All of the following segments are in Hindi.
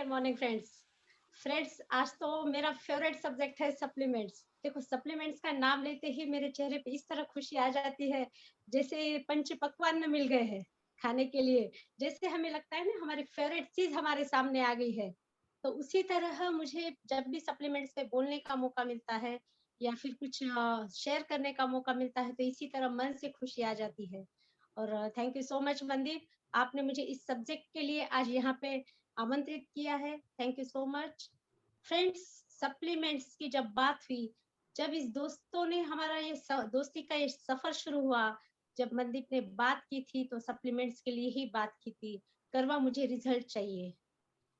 Morning friends. आज तो मेरा फेवरेट सब्जेक्ट है सप्लीमेंट्स। देखो, सप्लीमेंट्स का नाम लेते ही मेरे चेहरे पे इस तरह खुशी आ जाती है, जैसे पंच पकवान में मिल गए हैं खाने के लिए। जैसे हमें लगता है ना, हमारी फेवरेट चीज हमारे सामने आ गई है। तो उसी तरह मुझे जब भी सप्लीमेंट्स पे बोलने का मौका मिलता है या फिर कुछ शेयर करने का मौका मिलता है, तो इसी तरह मन से खुशी आ जाती है। और thank you so much Mandeep, आपने मुझे इस सब्जेक्ट के लिए आज यहाँ पे आमंत्रित किया है। Thank you so much friends. Supplements की जब बात हुई, जब इस दोस्तों ने हमारा दोस्ती का ये सफर शुरू हुआ, जब मनदीप ने बात की थी तो सप्लीमेंट्स के लिए ही बात की थी। करवा, मुझे रिजल्ट चाहिए,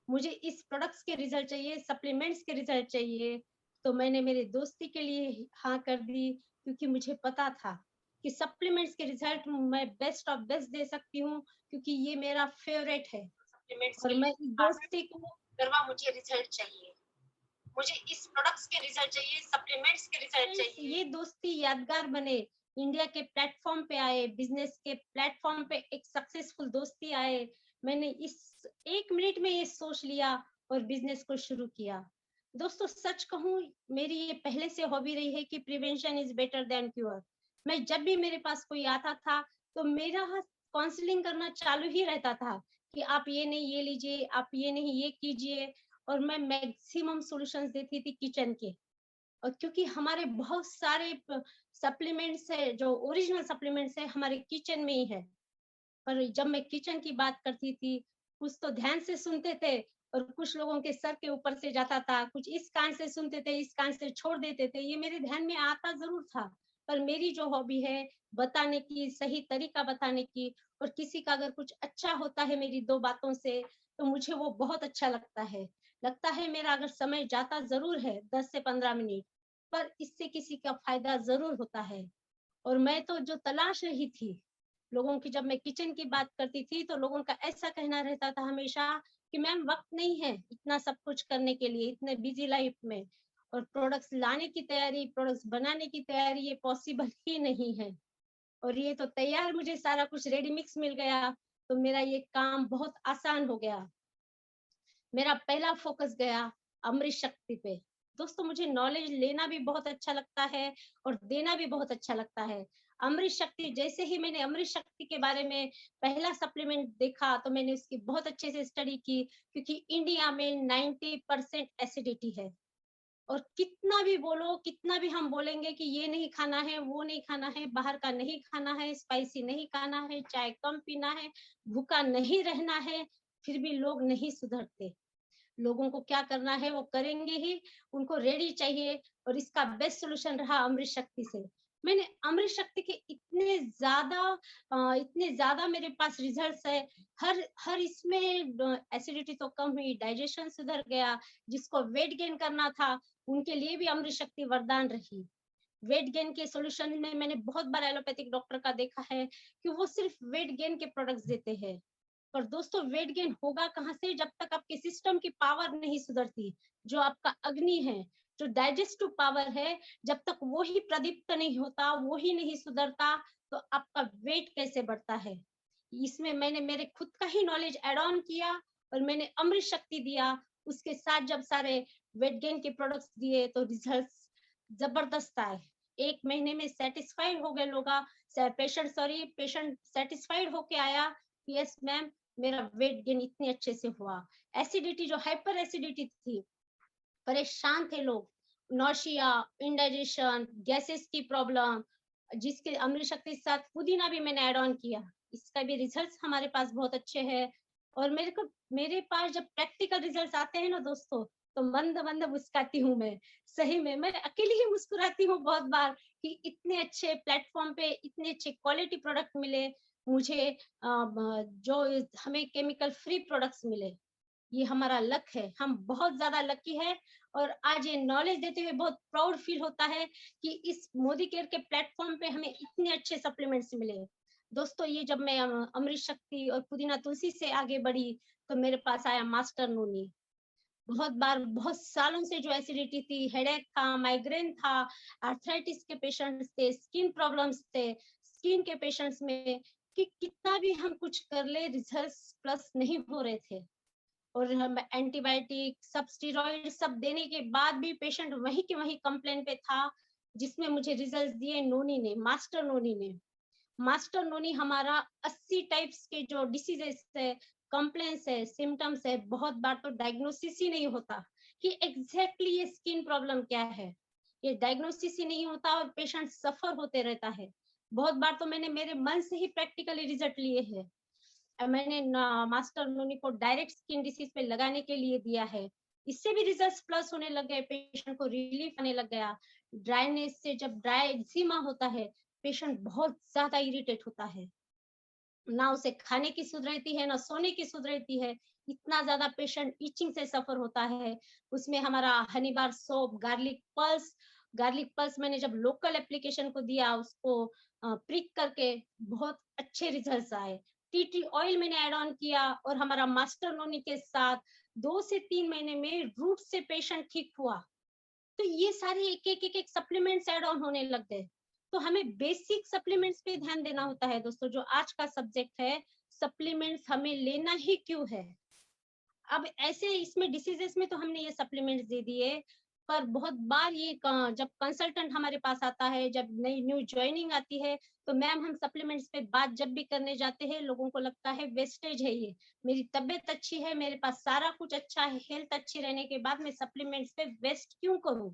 मुझे इस प्रोडक्ट्स के रिजल्ट चाहिए, सप्लीमेंट्स के रिजल्ट चाहिए। तो मैंने मेरे दोस्ती के लिए हाँ कर दी, क्योंकि मुझे पता था कि सप्लीमेंट्स के रिजल्ट मैं बेस्ट ऑफ बेस्ट दे सकती हूँ, क्योंकि ये मेरा फेवरेट है सप्लीमेंट्स और के मैं लिए। इस दोस्ती को करवा, मुझे रिजल्ट चाहिए, मुझे इस प्रोडक्ट्स के रिजल्ट चाहिए, सप्लीमेंट्स के रिजल्ट चाहिए। ये दोस्ती यादगार बने, इंडिया के प्लेटफॉर्म पे आए, बिजनेस के प्लेटफॉर्म पे एक सक्सेसफुल दोस्ती आए। मैंने इस 1 मिनट में ये सोच लिया और बिजनेस को शुरू किया। दोस्तों, सच कहूँ, मेरी ये पहले से हॉबी रही है कि prevention is better than cure. मैं जब भी मेरे पास कोई आता था, तो मेरा काउंसलिंग करना चालू ही रहता था कि आप ये नहीं ये लीजिए, आप ये नहीं ये कीजिए। और मैं मैक्सिमम सॉल्यूशंस देती थी किचन के। और क्योंकि हमारे बहुत सारे सप्लीमेंट्स है, जो ओरिजिनल सप्लीमेंट्स है हमारे किचन में ही है। पर जब मैं किचन की बात करती थी, कुछ तो ध्यान से सुनते थे और कुछ लोगों के सर के ऊपर से जाता था, कुछ इस कान से सुनते थे, इस कान से छोड़ देते थे। ये मेरे ध्यान में आता जरूर था, पर मेरी जो हॉबी है बताने की, सही तरीका बताने की, और किसी का अगर कुछ अच्छा होता है मेरी 2 बातों से, तो मुझे वो बहुत अच्छा लगता है। लगता है मेरा अगर समय जाता ज़रूर है 10 से 15 मिनट, पर इससे किसी का फ़ायदा ज़रूर होता है। और मैं तो जो तलाश रही थी, लोगों की जब मैं किचन की बात करती थी, तो लोगों का ऐसा कहना रहता था हमेशा कि मैम वक़्त नहीं है इतना सब कुछ करने के लिए, इतने बिज़ी लाइफ़ में, और प्रोडक्ट्स लाने की तैयारी, प्रोडक्ट्स बनाने की तैयारी ये पॉसिबल ही नहीं है। और ये तो तैयार मुझे सारा कुछ रेडी मिक्स मिल गया, तो मेरा ये काम बहुत आसान हो गया। मेरा पहला फ़ोकस गया अमृत शक्ति पे। दोस्तों, मुझे नॉलेज लेना भी बहुत अच्छा लगता है और देना भी बहुत अच्छा लगता है। अमृत शक्ति, जैसे ही मैंने अमृत शक्ति के बारे में पहला सप्लीमेंट देखा, तो मैंने उसकी बहुत अच्छे से स्टडी की, क्योंकि इंडिया में 90% एसिडिटी है। और कितना भी बोलो, कितना भी हम बोलेंगे कि ये नहीं खाना है, वो नहीं खाना है, बाहर का नहीं खाना है, स्पाइसी नहीं खाना है, चाय कम पीना है, भूखा नहीं रहना है, फिर भी लोग नहीं सुधरते। लोगों को क्या करना है वो करेंगे ही, उनको रेडी चाहिए। और इसका बेस्ट सॉल्यूशन रहा अमृत शक्ति से। मैंने अमृत शक्ति के इतने ज़्यादा मेरे पास रिजल्ट्स है। हर हर इसमें एसिडिटी तो कम हुई, डाइजेशन सुधर गया, जिसको वेट गेन करना था, उनके लिए भी अमृत शक्ति वरदान रही। वेट गेन के सॉल्यूशन में मैंने बहुत बार एलोपैथिक डॉक्टर का देखा है कि वो सिर्फ वेट गेन के प्रोडक्ट्स देते हैं। पर दोस्तों, वेट गेन होगा कहाँ से, जब तक आपके सिस्टम की पावर नहीं सुधरती। जो आपका अग्नि है, जो डाइजेस्टिव पावर है, जब तक वो ही प्रदीप्त नहीं होता, वो ही नहीं सुधरता, तो आपका वेट कैसे बढ़ता है। इसमें मैंने मेरे खुद का ही नॉलेज ऐड ऑन किया और मैंने अमृत शक्ति दिया। उसके साथ जब सारे वेट गेन के प्रोडक्ट्स दिए, तो रिजल्ट्स जबरदस्त आए। 1 महीने में सेटिस्फाइड हो गए लोग। पेशेंट सेटिस्फाइड होके आया, यस मैम, मेरा वेट गेन इतने अच्छे से हुआ। एसिडिटी, जो हाइपर एसिडिटी थी, परेशान थे लोग, नौशिया, इंडाइजेशन, गैसेस की प्रॉब्लम, जिसके अमृत शक्ति के साथ पुदीना भी मैंने ऐड ऑन किया। इसका भी रिजल्ट्स हमारे पास बहुत अच्छे हैं। और मेरे पास जब प्रैक्टिकल रिजल्ट्स आते हैं ना दोस्तों, तो मंद मंद मुस्काती हूँ मैं। सही में मैं अकेली ही मुस्कुराती हूँ बहुत बार कि इतने अच्छे प्लेटफॉर्म पे इतने अच्छे क्वालिटी प्रोडक्ट मिले मुझे। जो हमें केमिकल फ्री प्रोडक्ट्स मिले, ये हमारा लक है। हम बहुत ज़्यादा लकी है। और आज ये नॉलेज देते हुए बहुत प्राउड फील होता है कि इस मोदी केयर के प्लेटफ़ॉर्म पे हमें इतने अच्छे सप्लीमेंट्स मिले। दोस्तों, ये जब मैं अमृत शक्ति और पुदीना तुलसी से आगे बढ़ी, तो मेरे पास आया मास्टर नोनी। बहुत बार, बहुत सालों से जो एसिडिटी थी, हेडेक था, माइग्रेन था, आर्थराइटिस के पेशेंट्स थे, स्किन प्रॉब्लम्स थे, स्किन के पेशेंट्स में, कि कितना भी हम कुछ कर ले, रिजल्ट्स प्लस नहीं हो रहे थे। और हम एंटीबायोटिक सब स्टेरॉइड सब देने के बाद भी पेशेंट वहीं के वहीं कंप्लेन पे था, जिसमें मुझे रिजल्ट दिए नोनी ने, मास्टर नोनी ने। मास्टर नोनी हमारा 80 टाइप्स के जो डिसीजेस है, कंप्लेंट्स है, सिम्टम्स है, बहुत बार तो डायग्नोसिस ही नहीं होता कि एग्जैक्टली ये स्किन प्रॉब्लम क्या है, ये डायग्नोसिस ही नहीं होता और पेशेंट सफर होते रहता है। बहुत बार तो मैंने मेरे मन से ही प्रैक्टिकली रिजल्ट लिए हैं। मैंने मास्टर नोनी को डायरेक्ट स्किन डिसीज पे लगाने के लिए दिया है, इससे भी रिजल्ट्स प्लस होने लग गए, पेशेंट को रिलीफ आने लग गया। ड्राइनेस से जब ड्राई एक्जिमा होता है, पेशेंट बहुत ज्यादा इरिटेट होता है, ना उसे खाने की सुध रहती है, ना सोने की सुध रहती है, इतना ज्यादा पेशेंट इचिंग से सफर होता है। उसमें हमारा हनी बार सोप, गार्लिक पल्स मैंने जब लोकल एप्लीकेशन को दिया, उसको प्रिक करके बहुत अच्छे रिजल्ट्स आए। टी ऑयल मैंने ऐड ऑन किया और हमारा मास्टर नोनी के साथ 2 से 3 महीने में रूट से पेशेंट ठीक हुआ। तो ये सारे एक एक सप्लीमेंट्स ऐड ऑन होने लग गए। तो हमें बेसिक सप्लीमेंट्स पे ध्यान देना होता है दोस्तों, जो आज का सब्जेक्ट है, सप्लीमेंट्स हमें लेना ही क्यों है। अब ऐसे इसमें डिसीजेस में तो हमने ये सप्लीमेंट्स दे दिए, पर बहुत बार ये जब कंसल्टेंट हमारे पास आता है, जब नई न्यू ज्वाइनिंग आती है, तो मैम हम सप्लीमेंट्स पे बात जब भी करने जाते हैं, लोगों को लगता है वेस्टेज है ये, मेरी तबीयत अच्छी है, मेरे पास सारा कुछ अच्छा है, हेल्थ अच्छी रहने के बाद मैं सप्लीमेंट्स पे वेस्ट क्यों करूं।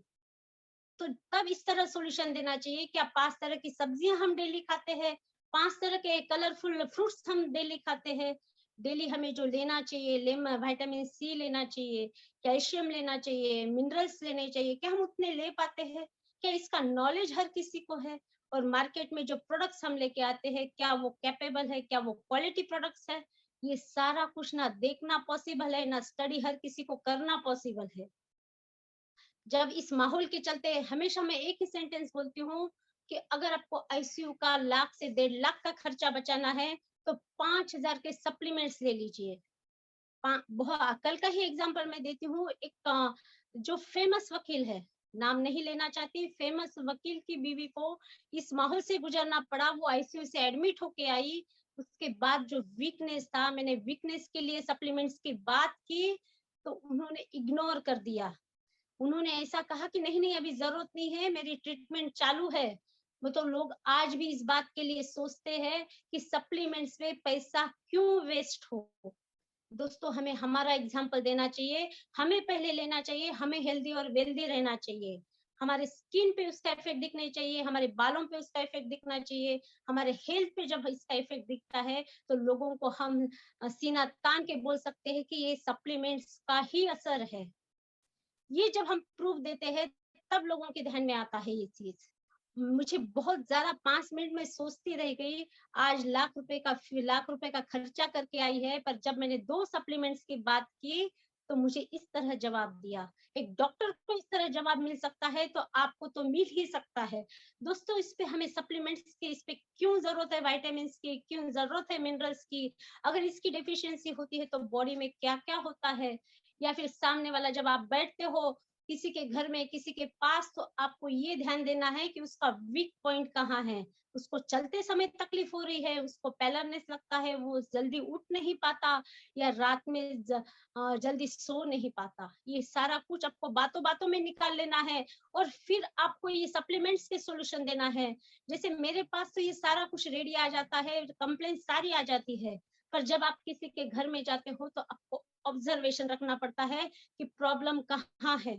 तो तब इस तरह सॉल्यूशन देना चाहिए, क्या 5 तरह की सब्जियां हम डेली खाते हैं, 5 तरह के कलरफुल फ्रूट्स हम डेली खाते हैं, डेली हमें जो लेना चाहिए, विटामिन सी लेना चाहिए, कैल्शियम लेना चाहिए, मिनरल्स लेने चाहिए, क्या हम उतने ले पाते हैं, क्या इसका नॉलेज हर किसी को है। और मार्केट में जो प्रोडक्ट्स हम लेके आते हैं, क्या वो कैपेबल है, क्या वो क्वालिटी प्रोडक्ट्स है, ये सारा कुछ ना देखना पॉसिबल है, ना स्टडी हर किसी को करना पॉसिबल है। जब इस माहौल के चलते हमेशा मैं एक ही सेंटेंस बोलती हूँ कि अगर आपको आईसीयू का 1 लाख से 1.5 लाख का खर्चा बचाना है, तो 5,000 के सप्लीमेंट्स ले लीजिए। बहुत कल का ही एग्जांपल मैं देती हूँ। एक जो फेमस वकील है, नाम नहीं लेना चाहती, फेमस वकील की बीवी को इस माहौल से गुजरना पड़ा, वो आईसीयू से एडमिट होके आई। उसके बाद जो वीकनेस था, मैंने वीकनेस के लिए सप्लीमेंट्स की बात की, तो उन्होंने इग्नोर कर दिया। उन्होंने ऐसा कहा कि नहीं नहीं अभी जरूरत नहीं है, मेरी ट्रीटमेंट चालू है। वो तो लोग आज भी इस बात के लिए सोचते हैं कि सप्लीमेंट्स में पैसा क्यों वेस्ट हो। दोस्तों हमें हमारा एग्जाम्पल देना चाहिए, हमें पहले लेना चाहिए, हमें हेल्दी और वेल्दी रहना चाहिए। हमारे स्किन पे उसका इफेक्ट दिखना चाहिए, हमारे बालों पे उसका इफेक्ट दिखना चाहिए। हमारे हेल्थ पे जब इसका इफेक्ट दिखता है, तो लोगों को हम सीना तान के बोल सकते हैं कि ये सप्लीमेंट्स का ही असर है। ये जब हम प्रूफ देते हैं, तब लोगों के ध्यान में आता है ये चीज। मुझे बहुत ज्यादा 5 मिनट में सोचती रह गई। आज लाख रुपए का खर्चा करके आई है, पर जब मैंने 2 सप्लीमेंट्स की बात की, तो मुझे इस तरह जवाब दिया। एक डॉक्टर को इस तरह जवाब मिल सकता है, तो आपको तो मिल ही सकता है। दोस्तों इस पे हमें सप्लीमेंट्स की इस पे क्यों जरूरत है, विटामिन की क्यों जरूरत है, मिनरल्स की, अगर इसकी डेफिशिएंसी होती है तो बॉडी में क्या क्या होता है। या फिर सामने वाला जब आप बैठते हो किसी के घर में, किसी के पास, तो आपको ये ध्यान देना है कि उसका वीक पॉइंट कहाँ है। उसको चलते समय तकलीफ हो रही है, उसको पैलरनेस लगता है, वो जल्दी उठ नहीं पाता, या रात में जल्दी सो नहीं पाता। ये सारा कुछ आपको बातों बातों में निकाल लेना है, और फिर आपको ये सप्लीमेंट्स के सॉल्यूशन देना है। जैसे मेरे पास तो ये सारा कुछ रेडी आ जाता है, कंप्लेंट सारी आ जाती है, पर जब आप किसी के घर में जाते हो, तो आपको ऑब्जर्वेशन रखना पड़ता है कि प्रॉब्लम कहाँ है।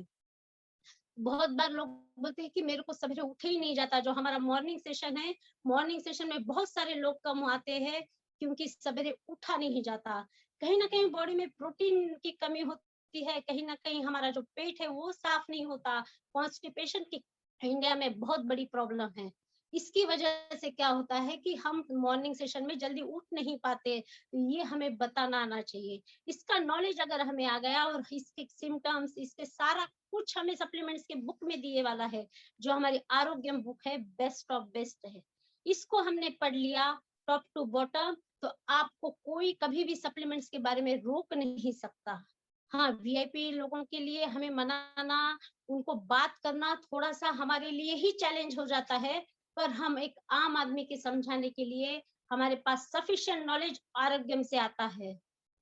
बहुत बार लोग बोलते हैं कि मेरे को सवेरे उठे ही नहीं जाता। जो हमारा मॉर्निंग सेशन है, मॉर्निंग सेशन में बहुत सारे लोग कम आते हैं, क्योंकि सवेरे उठा नहीं जाता। कहीं ना कहीं बॉडी में प्रोटीन की कमी होती है, कहीं ना कहीं हमारा जो पेट है वो साफ नहीं होता। कॉन्स्टिपेशन की इंडिया में बहुत बड़ी प्रॉब्लम है। इसकी वजह से क्या होता है कि हम मॉर्निंग सेशन में जल्दी उठ नहीं पाते। ये हमें बताना आना चाहिए। इसका नॉलेज अगर हमें आ गया, और इसके सिम्टम्स, इसके सारा कुछ हमें सप्लीमेंट्स के बुक में दिए वाला है, जो हमारी आरोग्यम बुक है, बेस्ट ऑफ बेस्ट है। इसको हमने पढ़ लिया टॉप टू बॉटम, तो आपको कोई कभी भी सप्लीमेंट्स के बारे में रोक नहीं सकता। हाँ, वीआईपी लोगों के लिए हमें मनाना, उनको बात करना थोड़ा सा हमारे लिए ही चैलेंज हो जाता है, पर हम एक आम आदमी के समझाने के लिए हमारे पास सफिशिएंट नॉलेज आरोग्यम से आता है।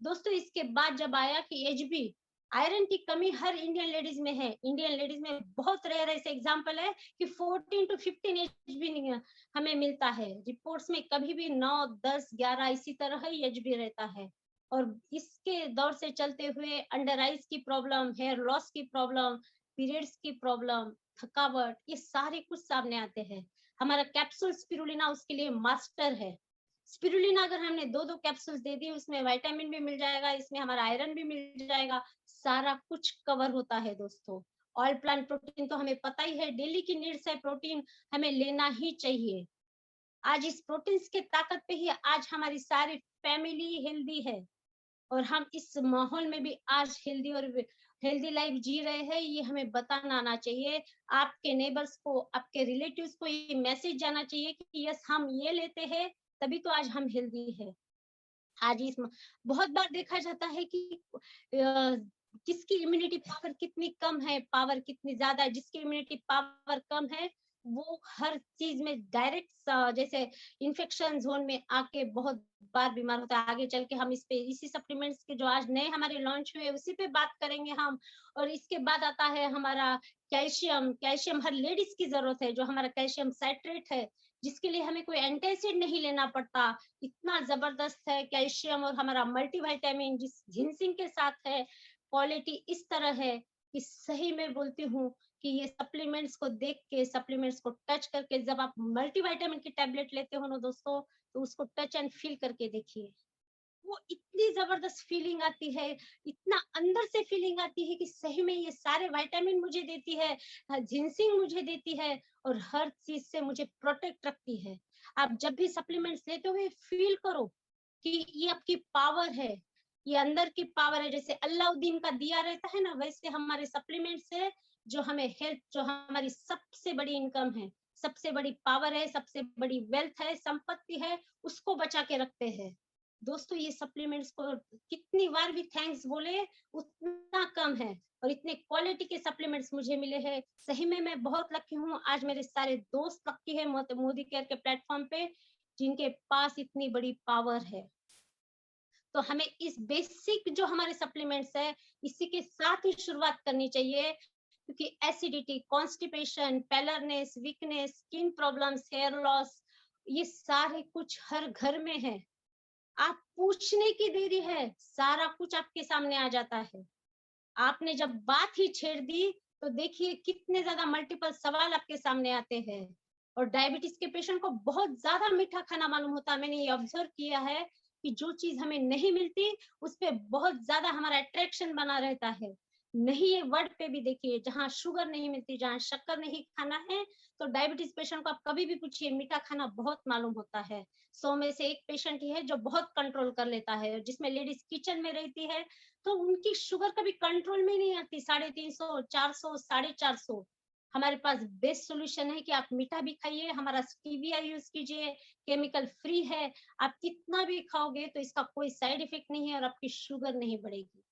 दोस्तों इसके बाद जब आया कि एचबी, आयरन की कमी हर इंडियन लेडीज में है। इंडियन लेडीज में बहुत रेयर ऐसे एग्जांपल है कि 14 to 15 एचबी हमें मिलता है। रिपोर्ट्स में कभी भी 9, 10, 11 इसी तरह ही एचबी रहता है। और इसके दौर से चलते हुए अंडर आइज की प्रॉब्लम, हेयर लॉस की प्रॉब्लम, पीरियड्स की प्रॉब्लम, थकावट, ये सारे कुछ सामने आते हैं। हमारा कैप्सूल स्पिरुलिना उसके लिए मास्टर है। स्पिरुलिना अगर हमने 2-2 कैप्सूल्स दे दी, उसमें विटामिन भी मिल जाएगा, इसमें हमारा आयरन भी मिल जाएगा, सारा कुछ कवर होता है दोस्तों। ऑल प्लांट प्रोटीन तो हमें पता ही है, डेली की नीड्स है, प्रोटीन हमें लेना ही चाहिए। आज इस प्रोटीन्स के ताकत पे ही आज हमारी सारी फैमिली हेल्दी है, और हम इस माहौल में भी आज हेल्दी और हेल्दी लाइफ जी रहे हैं, ये हमें बताना आना चाहिए। आपके नेबर्स को, आपके रिलेटिव्स को ये मैसेज जाना चाहिए कि यस हम ये लेते हैं, तभी तो आज हम हेल्दी है। आज इस बहुत बार देखा जाता है कि किसकी इम्यूनिटी पावर कितनी कम है, पावर कितनी ज्यादा है। जिसकी इम्यूनिटी पावर कम है वो हर चीज में डायरेक्ट जैसे इन्फेक्शन जोन में आके बहुत बार बीमार होता है। आगे चल के हम इस पे इसी सप्लीमेंट्स के जो आज नए हमारे लॉन्च हुए उसी पे बात करेंगे हम। और इसके बाद आता है हमारा कैल्शियम। कैल्शियम हर लेडीज की जरूरत है, जो हमारा कैल्शियम साइट्रेट है, जिसके लिए हमें कोई एंटासिड नहीं लेना पड़ता। इतना जबरदस्त है कैल्शियम, और हमारा मल्टीविटामिन जिस जिंसिंग के साथ है, क्वालिटी इस तरह है कि सही में बोलती हूँ कि ये सप्लीमेंट्स को देख के, सप्लीमेंट्स को टच करके, जब आप मल्टीविटामिन की टैबलेट लेते हो ना दोस्तों, तो उसको टच एंड फील करके देखिए। वो इतनी जबरदस्त फीलिंग आती है, इतना अंदर से फीलिंग आती है कि सही में ये सारे विटामिन मुझे देती है, जिंसिंग मुझे देती है, और हर चीज से मुझे प्रोटेक्ट रखती है। आप जब भी सप्लीमेंट्स लेते हुए फील करो कि ये आपकी पावर है, ये अंदर की पावर है। जैसे अल्लाउद्दीन का दिया रहता है ना, वैसे हमारे सप्लीमेंट्स है जो हमें हेल्थ, जो हमारी सबसे बड़ी इनकम है, सबसे बड़ी पावर है, सबसे बड़ी वेल्थ है, संपत्ति है, उसको बचा के रखते हैं। दोस्तों ये सप्लीमेंट्स को कितनी बार भी थैंक्स बोले उतना कम है, और इतने क्वालिटी के सप्लीमेंट्स मुझे मिले हैं। सही में मैं बहुत लकी हूँ, आज मेरे सारे दोस्त लकी है मोदी केयर के प्लेटफॉर्म पे, जिनके पास इतनी बड़ी पावर है। तो हमें इस बेसिक जो हमारे सप्लीमेंट्स है, इसी के साथ ही शुरुआत करनी चाहिए, क्योंकि acidity, constipation, paleness, weakness, skin problems, hair loss, ये सारे कुछ हर घर में है। आप पूछने की देरी है, सारा कुछ आपके सामने आ जाता है। आपने जब बात ही छेड़ दी, तो देखिए कितने ज्यादा मल्टीपल सवाल आपके सामने आते हैं। और डायबिटीज के पेशेंट को बहुत ज्यादा मीठा खाना मालूम होता है। मैंने ये ऑब्जर्व किया है कि जो चीज हमें नहीं मिलती, उस पे बहुत ज्यादा हमारा अट्रैक्शन बना रहता है। नहीं, ये वर्ड पे भी देखिए, जहाँ शुगर नहीं मिलती, जहाँ शक्कर नहीं खाना है, तो डायबिटीज पेशेंट को आप कभी भी पूछिए, मीठा खाना बहुत मालूम होता है। 100 में से एक पेशेंट ही है जो बहुत कंट्रोल कर लेता है। जिसमें लेडीज किचन में रहती है, तो उनकी शुगर कभी कंट्रोल में नहीं आती। 350, 400, 450। हमारे पास बेस्ट सोल्यूशन है कि आप मीठा भी खाइए, हमारा स्टीविया यूज कीजिए, केमिकल फ्री है। आप कितना भी खाओगे तो इसका कोई साइड इफेक्ट नहीं है, और आपकी शुगर नहीं बढ़ेगी।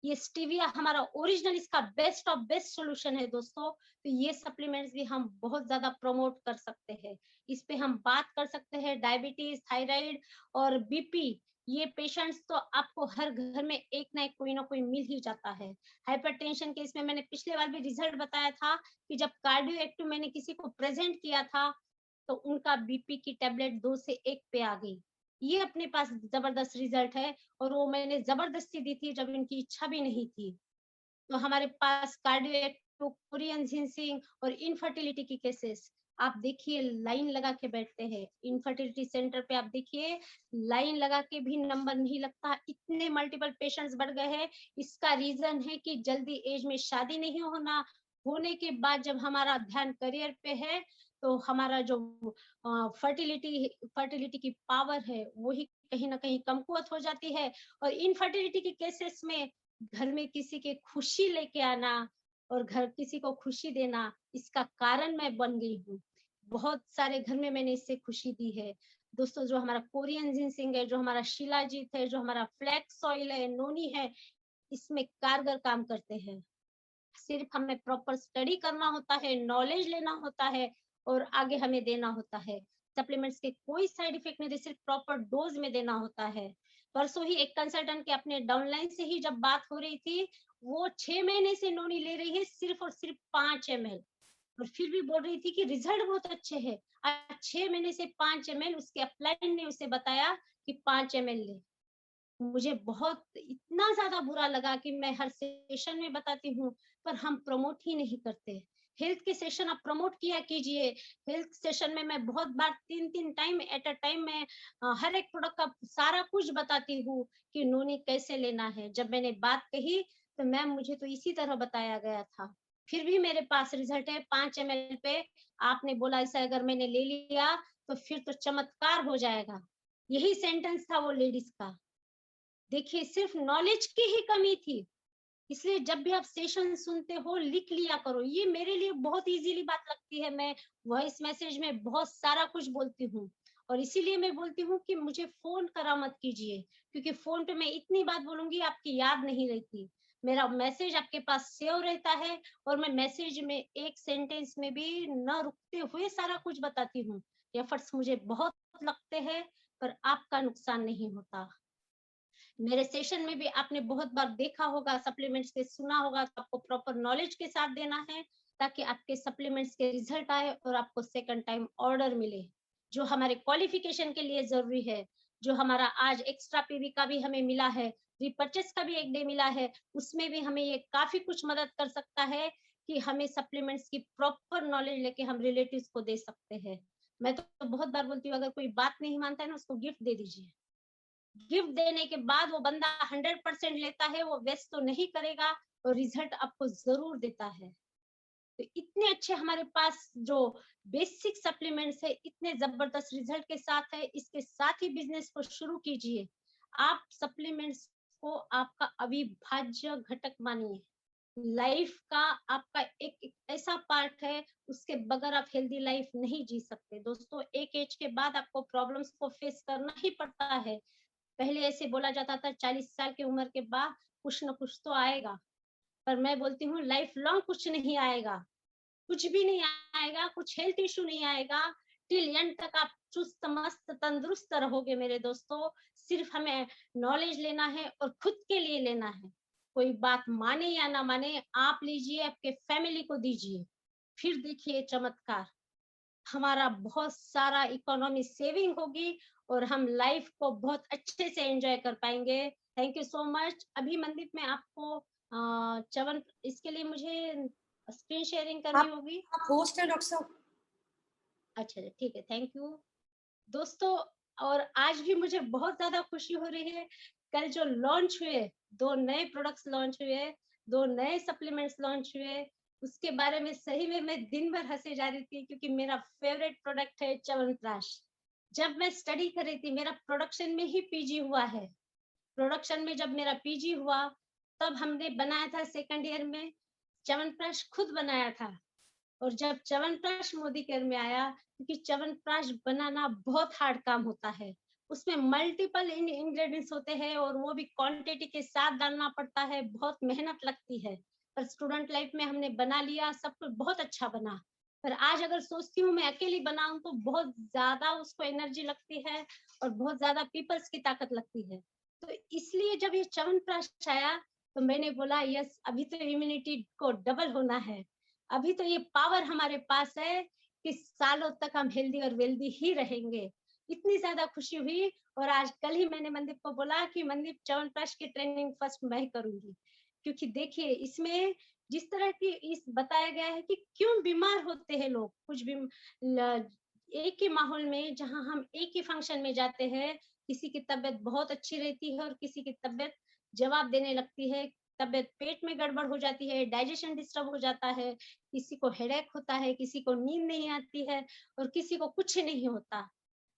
ये स्टीविया हमारा ओरिजिनल, इसका बेस्ट ऑफ बेस्ट सॉल्यूशन है दोस्तों। तो ये सप्लीमेंट्स भी हम बहुत ज्यादा प्रमोट कर सकते हैं। इस पे हम बात कर सकते हैं। डायबिटीज, थायराइड और बीपी, ये पेशेंट्स तो आपको हर घर में एक ना कोई मिल ही जाता है। हाइपरटेंशन के इसमें मैंने पिछले बार भी रिजल्ट बताया था कि जब कार्डियो एक्टिव मैंने किसी को प्रेजेंट किया था, तो उनका बीपी की टेबलेट 2 से 1 पे आ गई। ये अपने पास जबरदस्त रिजल्ट है, और वो मैंने जबरदस्ती दी थी जब इनकी इच्छा भी नहीं थी। तो हमारे पास कार्डियो, कोरियन जिनसिंग और इनफर्टिलिटी की केसेस, आप देखिए लाइन लगा के बैठते हैं। इनफर्टिलिटी सेंटर पे आप देखिए, लाइन लगा के भी नंबर नहीं लगता, इतने मल्टीपल पेशेंट्स बढ़ गए हैं। इसका रीजन है कि जल्दी एज में शादी नहीं होना, होने के बाद जब हमारा ध्यान करियर पे है, तो हमारा जो फर्टिलिटी फर्टिलिटी की पावर है वही कहीं ना कहीं कमकुवत हो जाती है। और इनफर्टिलिटी के केसेस में घर में किसी के खुशी लेके आना, और घर किसी को खुशी देना, इसका कारण मैं बन गई हूँ। बहुत सारे घर में मैंने इससे खुशी दी है दोस्तों। जो हमारा कोरियन जिनसिंग है, जो हमारा शिलाजीत है, जो हमारा फ्लैक्स ऑयल है, नोनी है, इसमें कारगर काम करते हैं। सिर्फ हमें प्रॉपर स्टडी करना होता है, नॉलेज लेना होता है, और आगे हमें देना होता है। सप्लीमेंट्स के कोई साइड इफेक्ट नहीं, सिर्फ प्रॉपर डोज में देना होता है। परसों ही एक कंसल्टेंट के अपने डाउनलाइन से ही जब बात हो रही थी, वो 6 महीने से नोनी ले रही है सिर्फ और सिर्फ 5 ml, और फिर भी बोल रही थी कि रिजल्ट बहुत अच्छे हैं। आज 6 महीने से 5 ml उसके अपलाइन ने उसे बताया कि 5 ml ले। मुझे बहुत इतना ज़्यादा बुरा लगा कि मैं हर सेशन में बताती हूँ, पर हम प्रमोट ही नहीं करते। हेल्थ के सेशन आप प्रमोट किया कीजिए। हेल्थ सेशन में मैं बहुत बार 3-3 टाइम एट अ टाइम मैं हर एक प्रोडक्ट का सारा कुछ बताती हूँ कि नोनी कैसे लेना है। जब मैंने बात कही, तो मैम मुझे तो इसी तरह बताया गया था। फिर भी मेरे पास रिजल्ट है 5 ml पे। आपने बोला इसे अगर मैंने ले लिया, तो फिर तो चमत्कार हो जाएगा। यही सेंटेंस था वो लेडीज़ का। देखिए सिर्फ नॉलेज की ही कमी थी। इसलिए जब भी आप सेशन सुनते हो लिख लिया करो। ये मेरे लिए बहुत इजीली बात लगती है। मैं वॉइस मैसेज में बहुत सारा कुछ बोलती हूँ, और इसीलिए मैं बोलती हूँ कि मुझे फोन करा मत कीजिए, क्योंकि फोन पे मैं इतनी बात बोलूंगी आपकी याद नहीं रहती। मेरा मैसेज आपके पास सेव रहता है, और मैं मैसेज में एक सेंटेंस में भी न रुकते हुए सारा कुछ बताती हूँ। एफर्ट्स मुझे बहुत लगते हैं, पर आपका नुकसान नहीं होता। मेरे सेशन में भी आपने बहुत बार देखा होगा, सप्लीमेंट्स के सुना होगा, तो आपको प्रॉपर नॉलेज के साथ देना है, ताकि आपके सप्लीमेंट्स के रिजल्ट आए और आपको सेकंड टाइम ऑर्डर मिले, जो हमारे क्वालिफिकेशन के लिए जरूरी है। जो हमारा आज एक्स्ट्रा पीवी का भी हमें मिला है, रिपर्चेस का भी एक डे मिला है, उसमें भी हमें ये काफी कुछ मदद कर सकता है कि हमें सप्लीमेंट्स की प्रॉपर नॉलेज लेके हम रिलेटिव्स को दे सकते हैं। मैं तो बहुत बार बोलती हूँ, अगर कोई बात नहीं मानता है ना, उसको गिफ्ट दे दीजिए। गिफ्ट देने के बाद वो बंदा 100% लेता है, वो वेस्ट तो नहीं करेगा, और रिजल्ट आपको जरूर देता है। तो इतने अच्छे हमारे पास जो बेसिक सप्लीमेंट्स है, इतने जबरदस्त रिजल्ट के साथ है। इसके साथ ही बिजनेस को शुरू कीजिए। आप सप्लीमेंट्स को आपका अविभाज्य घटक मानिए। लाइफ का आपका एक ऐसा पार्ट है, उसके बगैर आप हेल्दी लाइफ नहीं जी सकते। दोस्तों, एक एज के बाद आपको प्रॉब्लम्स को फेस करना ही पड़ता है। पहले ऐसे बोला जाता था 40 साल की उम्र के बाद कुछ न कुछ तो आएगा, पर मैं बोलती हूँ लाइफ लॉन्ग कुछ नहीं आएगा। कुछ भी नहीं आएगा, कुछ हेल्थ इशू नहीं आएगा। टिल एंड तक आप चुस्त मस्त तंदुरुस्त रहोगे मेरे दोस्तों। सिर्फ हमें नॉलेज लेना है, और खुद के लिए लेना है। कोई बात माने या ना माने, आप लीजिए, आपके फैमिली को दीजिए, फिर देखिए चमत्कार। हमारा बहुत सारा इकोनॉमी सेविंग होगी, और हम लाइफ को बहुत अच्छे से एंजॉय कर पाएंगे। Thank you so much. अभी मनदीप, मैं आपको चवन, इसके लिए मुझे स्क्रीन शेयरिंग करनी आप होगी। आप होस्ट हैं डॉक्टर साहब। अच्छा, ठीक है, थैंक यू दोस्तों। और आज भी मुझे बहुत ज्यादा खुशी हो रही है। कल जो लॉन्च हुए, 2 नए प्रोडक्ट्स लॉन्च हुए, 2 नए सप्लीमेंट्स लॉन्च हुए, उसके बारे में सही में मैं दिन भर हंसे जा रही थी, क्योंकि मेरा फेवरेट प्रोडक्ट है च्यवनप्राश। जब मैं स्टडी कर रही थी, मेरा प्रोडक्शन में ही पीजी हुआ है। प्रोडक्शन में जब मेरा पीजी हुआ, तब हमने बनाया था सेकंड ईयर में, च्यवनप्राश खुद बनाया था। और जब च्यवनप्राश मोदी केयर में आया, क्योंकि च्यवनप्राश बनाना बहुत हार्ड काम होता है, उसमें मल्टीपल इंग्रेडिएंट्स होते हैं, और वो भी क्वांटिटी के साथ डालना पड़ता है, बहुत मेहनत लगती है। पर स्टूडेंट लाइफ में हमने बना लिया, सब कुछ बहुत अच्छा बना। पर आज अगर सोचती हूँ मैं अकेली बनाऊं, तो बहुत ज्यादा उसको एनर्जी लगती है, और बहुत ज्यादा पीपल्स की ताकत लगती है। तो इसलिए जब ये च्यवनप्राश आया, तो मैंने बोला यस, अभी तो इम्यूनिटी को डबल होना है। अभी तो ये पावर हमारे पास है कि सालों तक हम हेल्दी और वेल्दी ही रहेंगे। इतनी ज्यादा खुशी हुई। और आज कल ही मैंने मनदीप को बोला कि मनदीप, च्यवनप्राश की ट्रेनिंग फर्स्ट मैं करूंगी, क्योंकि देखिए इसमें जिस तरह की इस बताया गया है कि क्यों बीमार होते हैं लोग। कुछ भी एक ही माहौल में, जहां हम एक ही फंक्शन में जाते हैं, किसी की तबीयत बहुत अच्छी रहती है, और किसी की तबीयत जवाब देने लगती है। तबीयत पेट में गड़बड़ हो जाती है, डाइजेशन डिस्टर्ब हो जाता है, किसी को हेडेक होता है, किसी को नींद नहीं आती है, और किसी को कुछ नहीं होता।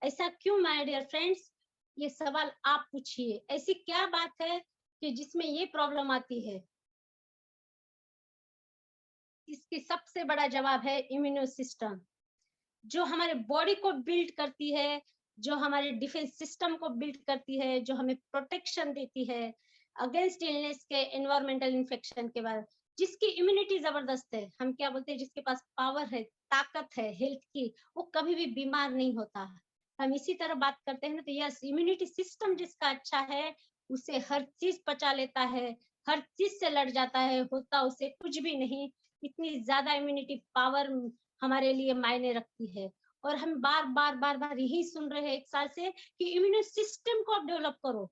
ऐसा क्यों माय डियर फ्रेंड्स? ये सवाल आप पूछिए, ऐसी क्या बात है कि जिसमें ये प्रॉब्लम आती है? इसकी सबसे बड़ा जवाब है इम्यूनो सिस्टम, जो हमारे बॉडी को बिल्ड करती है, जो हमारे डिफेंस सिस्टम को बिल्ड करती है, जो हमें प्रोटेक्शन देती है अगेंस्ट इलनेस के, एनवायरमेंटल इन्फेक्शन के बाद। जिसकी इम्यूनिटी जबरदस्त है, हम क्या बोलते हैं, जिसके पास पावर है, ताकत है हेल्थ की, वो कभी भी बीमार नहीं होता। हम इसी तरह बात करते हैं ना, तो यस, इम्यूनिटी सिस्टम जिसका अच्छा है उसे हर चीज पचा लेता है, हर चीज से लड़ जाता है, होता उसे कुछ भी नहीं। इतनी ज्यादा इम्यूनिटी पावर हमारे लिए मायने रखती है। और हम बार बार बार बार यही सुन रहे हैं 1 साल से कि इम्यून सिस्टम को आप डेवलप करो,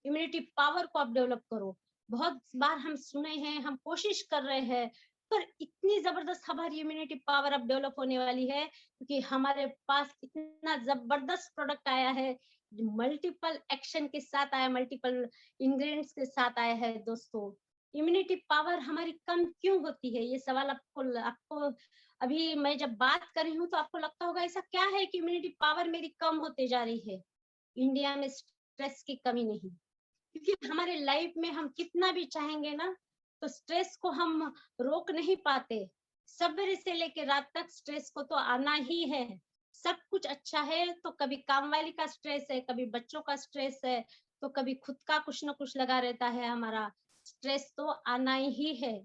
इम्यूनिटी पावर को आप डेवलप करो। बहुत बार हम सुने हैं, हम कोशिश कर रहे हैं, पर इतनी जबरदस्त हमारी इम्यूनिटी पावर अब डेवलप होने वाली है क्योंकि हमारे पास इतना जबरदस्त प्रोडक्ट आया है, मल्टीपल एक्शन के साथ आया, मल्टीपल इंग्रेडिएंट्स के साथ आया है। दोस्तों, इम्यूनिटी पावर हमारी कम क्यों होती है, ये सवाल आपको आपको अभी मैं जब बात कर रही हूँ तो आपको लगता होगा ऐसा क्या है कि इम्यूनिटी पावर मेरी कम होते जा रही है। इंडिया में स्ट्रेस की कमी नहीं, क्योंकि हमारे लाइफ में हम कितना भी चाहेंगे ना, तो स्ट्रेस को हम रोक नहीं पाते। सवेरे से लेके रात तक स्ट्रेस को तो आना ही है। सब कुछ अच्छा है तो कभी काम वाली का स्ट्रेस है, कभी बच्चों का स्ट्रेस है, तो कभी खुद का कुछ ना कुछ लगा रहता है हमारा। स्ट्रेस तो आना ही है।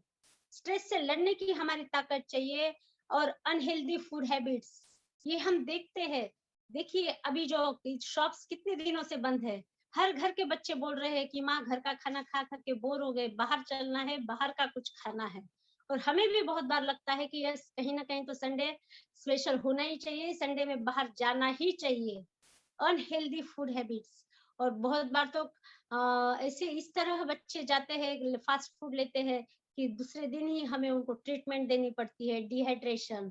स्ट्रेस से लड़ने की हमारी ताकत चाहिए। और अनहेल्दी फूड हैबिट्स, ये हम देखते हैं। देखिए अभी जो शॉप्स कितने दिनों से बंद है, हर घर के बच्चे बोल रहे हैं कि माँ घर का खाना खा खा के बोर हो गए, बाहर चलना है, बाहर का कुछ खाना है। और हमें भी बहुत बार लगता है कि यस, कहीं ना कहीं तो संडे स्पेशल होना ही चाहिए, संडे में बाहर जाना ही चाहिए। Unhealthy food habits. और बहुत बार तो ऐसे इस तरह बच्चे जाते हैं, फास्ट फूड लेते हैं कि दूसरे दिन ही हमें उनको ट्रीटमेंट देनी पड़ती है, डिहाइड्रेशन।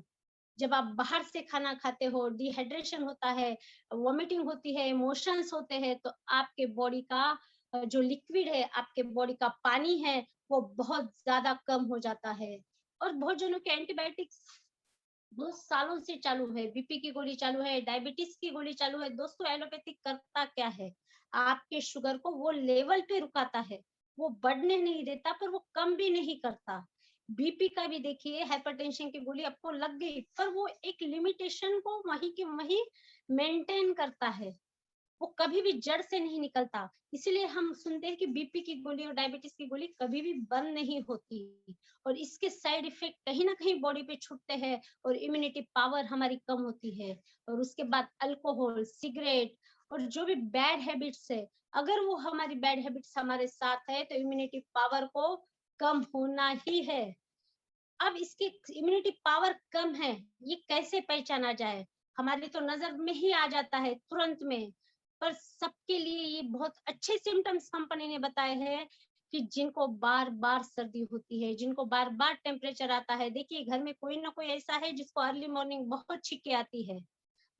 जब आप बाहर से खाना खाते हो, डिहाइड्रेशन होता है, वॉमिटिंग होती है, इमोशंस होते हैं, तो आपके बॉडी का जो लिक्विड है, आपके बॉडी का पानी है, वो बहुत ज्यादा कम हो जाता है। और बहुत जनों के एंटीबायोटिक्स बहुत सालों से चालू है, बीपी की गोली चालू है, डायबिटीज की गोली चालू है। दोस्तों, एलोपैथिक करता क्या है, आपके शुगर को वो लेवल पे रुकाता है, वो बढ़ने नहीं देता, पर वो कम भी नहीं करता। बीपी का भी देखिए, हाइपरटेंशन की गोली आपको लग गई, पर वो एक लिमिटेशन को वहीं के वहीं मेंटेन करता है, वो कभी भी जड़ से नहीं निकलता। इसीलिए हम सुनते हैं कि बीपी की गोली और डायबिटीज की गोली कभी भी बंद नहीं होती। और इसके साइड इफेक्ट कहीं ना कहीं बॉडी पे छूटते हैं और इम्यूनिटी पावर हमारी कम होती है। और उसके बाद अल्कोहल, सिगरेट और जो भी बैड हैबिट्स है, अगर वो हमारी बैड हैबिट्स हमारे साथ है तो इम्यूनिटी पावर को कम होना ही है। अब इसकी इम्यूनिटी पावर कम है, ये कैसे पहचाना जाए? हमारी तो नजर में ही आ जाता है तुरंत में। पर सबके लिए ये बहुत अच्छे सिम्टम्स कंपनी ने बताए हैं कि जिनको बार बार सर्दी होती है, जिनको बार बार टेम्परेचर आता है। देखिए घर में कोई ना कोई ऐसा है जिसको अर्ली मॉर्निंग बहुत छींके आती है,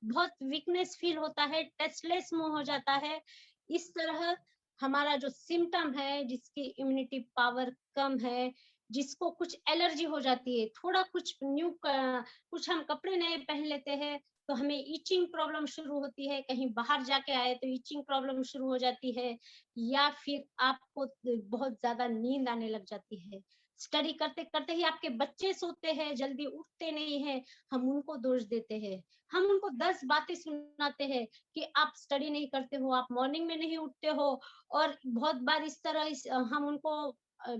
बहुत वीकनेस फील होता है, टेस्टलेस मुंह हो जाता है। इस तरह हमारा जो सिम्टम है, जिसकी इम्यूनिटी पावर कम है, जिसको कुछ एलर्जी हो जाती है, थोड़ा कुछ कुछ हम कपड़े नए पहन लेते हैं तो हमें ईचिंग प्रॉब्लम शुरू होती है, कहीं बाहर जाके आए तो ईचिंग प्रॉब्लम शुरू हो जाती है, या फिर आपको बहुत ज्यादा नींद आने लग जाती है, स्टडी करते करते ही आपके बच्चे सोते हैं, जल्दी उठते नहीं है, हम उनको दोष देते हैं। हम उनको 10 बातें सुनाते हैं कि आप स्टडी नहीं करते हो, आप मॉर्निंग में नहीं उठते हो। और बहुत बार इस तरह हम उनको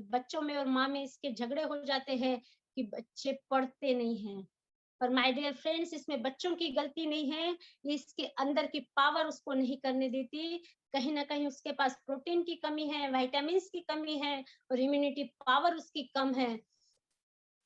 बच्चों में और माँ में इसके झगड़े हो जाते हैं कि बच्चे पढ़ते नहीं हैं। पर माय डियर फ्रेंड्स, इसमें बच्चों की गलती नहीं है, ये इसके अंदर की पावर उसको नहीं करने देती। कहीं ना कहीं उसके पास प्रोटीन की कमी है, विटामिन्स की कमी है, और इम्यूनिटी पावर उसकी कम है।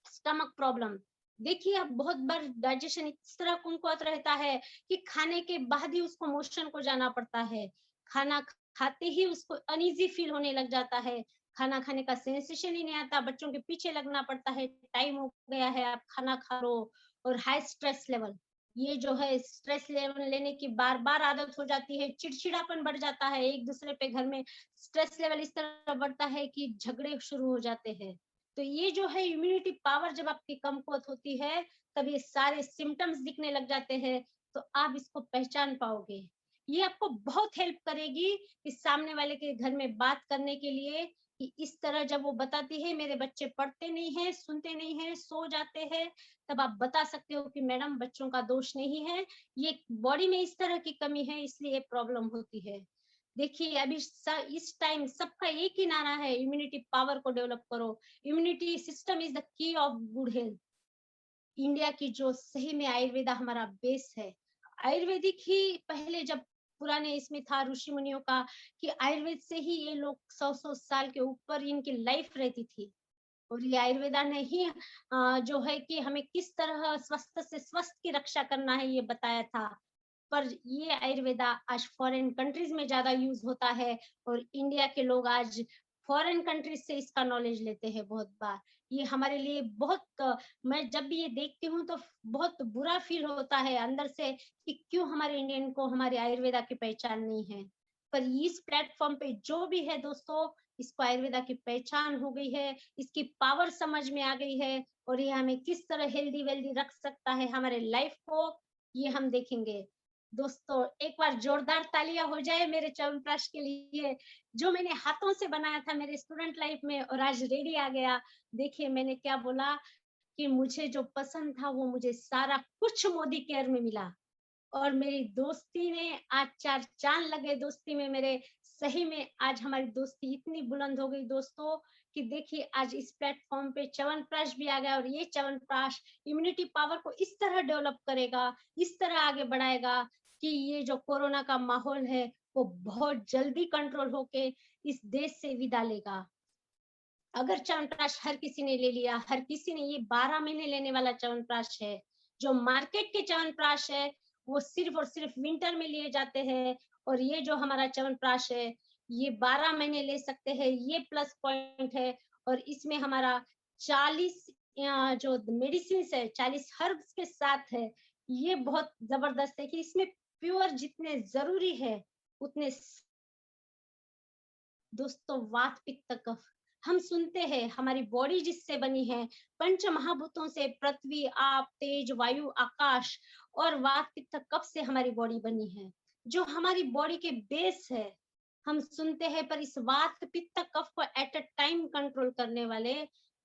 स्टमक प्रॉब्लम, देखिए अब बहुत बार डाइजेशन इस तरह कुंठित रहता है कि खाने के बाद ही उसको मोशन को जाना पड़ता है, खाना खाते ही उसको अनईजी फील होने लग जाता है, खाना खाने का सेंसेशन ही नहीं आता, बच्चों के पीछे लगना पड़ता है, टाइम हो गया है आप खाना खा लो। और हाई स्ट्रेस लेवल, ये जो है स्ट्रेस लेवल लेने की बार बार आदत हो जाती है, चिड़चिड़ापन बढ़ जाता है, एक दूसरे पे घर में स्ट्रेस लेवल इस तरह बढ़ता है कि झगड़े शुरू हो जाते हैं। तो ये जो है इम्यूनिटी पावर जब आपकी कमकुवत होती है, तब ये सारे सिम्टम्स दिखने लग जाते हैं, तो आप इसको पहचान पाओगे। ये आपको बहुत हेल्प करेगी इस सामने वाले के घर में बात करने के लिए, कि इस तरह जब वो बताती है मेरे बच्चे पढ़ते नहीं है, सुनते नहीं है, सो जाते हैं, तब आप बता सकते हो कि मैडम बच्चों का दोष नहीं है, ये बॉडी में इस तरह की कमी है, इसलिए प्रॉब्लम होती है। देखिए अभी इस टाइम सबका एक ही नारा है, इम्यूनिटी पावर को डेवलप करो, immunity system is the key of good health. India की जो सही में आयुर्वेदा हमारा बेस है, आयुर्वेदिक ही पहले जब पुराने इसमें था ऋषि मुनियों का कि आयुर्वेद से ही ये लोग 100-100 साल के ऊपर इनकी लाइफ रहती थी। और ये आयुर्वेदा ने ही जो है कि हमें किस तरह स्वस्थ से स्वस्थ की रक्षा करना है ये बताया था। पर ये आयुर्वेदा आज फॉरेन कंट्रीज में ज्यादा यूज होता है और इंडिया के लोग आज फॉरेन कंट्रीज से इसका नॉलेज लेते हैं बहुत बार। ये हमारे लिए बहुत मैं जब भी ये देखती हूँ तो बहुत बुरा फील होता है अंदर से कि क्यों हमारे इंडियन को हमारे आयुर्वेदा की पहचान नहीं है। पर इस प्लेटफॉर्म पे जो भी है दोस्तों, इसको आयुर्वेदा की पहचान हो गई है, इसकी पावर समझ में आ गई है और ये हमें किस तरह हेल्दी वेल्दी रख सकता है हमारे लाइफ को, ये हम देखेंगे। दोस्तों एक बार जोरदार तालियां हो जाए मेरे च्यवनप्राश के लिए, जो मैंने हाथों से बनाया था मेरे स्टूडेंट लाइफ में और आज रेडी आ गया। देखिए मैंने क्या बोला कि मुझे जो पसंद था वो मुझे सारा कुछ मोदी केयर में मिला और मेरी दोस्ती ने आज 4 चांद लगे दोस्ती में मेरे। सही में आज हमारी दोस्ती इतनी बुलंद हो गई दोस्तों कि देखिए आज इस प्लेटफॉर्म पे च्यवनप्राश भी आ गया और ये च्यवनप्राश इम्यूनिटी पावर को इस तरह डेवलप करेगा, इस तरह आगे बढ़ाएगा कि ये जो कोरोना का माहौल है वो बहुत जल्दी कंट्रोल होके इस देश से विदा लेगा। अगर च्यवनप्राश हर किसी ने ले लिया, हर किसी ने ये 12 महीने लेने वाला च्यवनप्राश है। जो मार्केट के च्यवनप्राश है वो सिर्फ और सिर्फ विंटर में लिए जाते हैं और ये जो हमारा च्यवनप्राश है ये 12 महीने ले सकते हैं, ये प्लस पॉइंट है। और इसमें हमारा 40 जो मेडिसिन है 40 हर्ब्स के साथ है। ये बहुत जबरदस्त है कि इसमें प्योर जितने जरूरी है उतने दोस्तों वात पित्त कफ हम सुनते हैं हमारी बॉडी जिससे बनी है पंच महाभूतों से, पृथ्वी आप तेज वायु आकाश, और वात पित्त कफ से हमारी बॉडी बनी है जो हमारी बॉडी के बेस है। हम सुनते हैं पर इस वात पित्त कफ को एट अ टाइम कंट्रोल करने वाले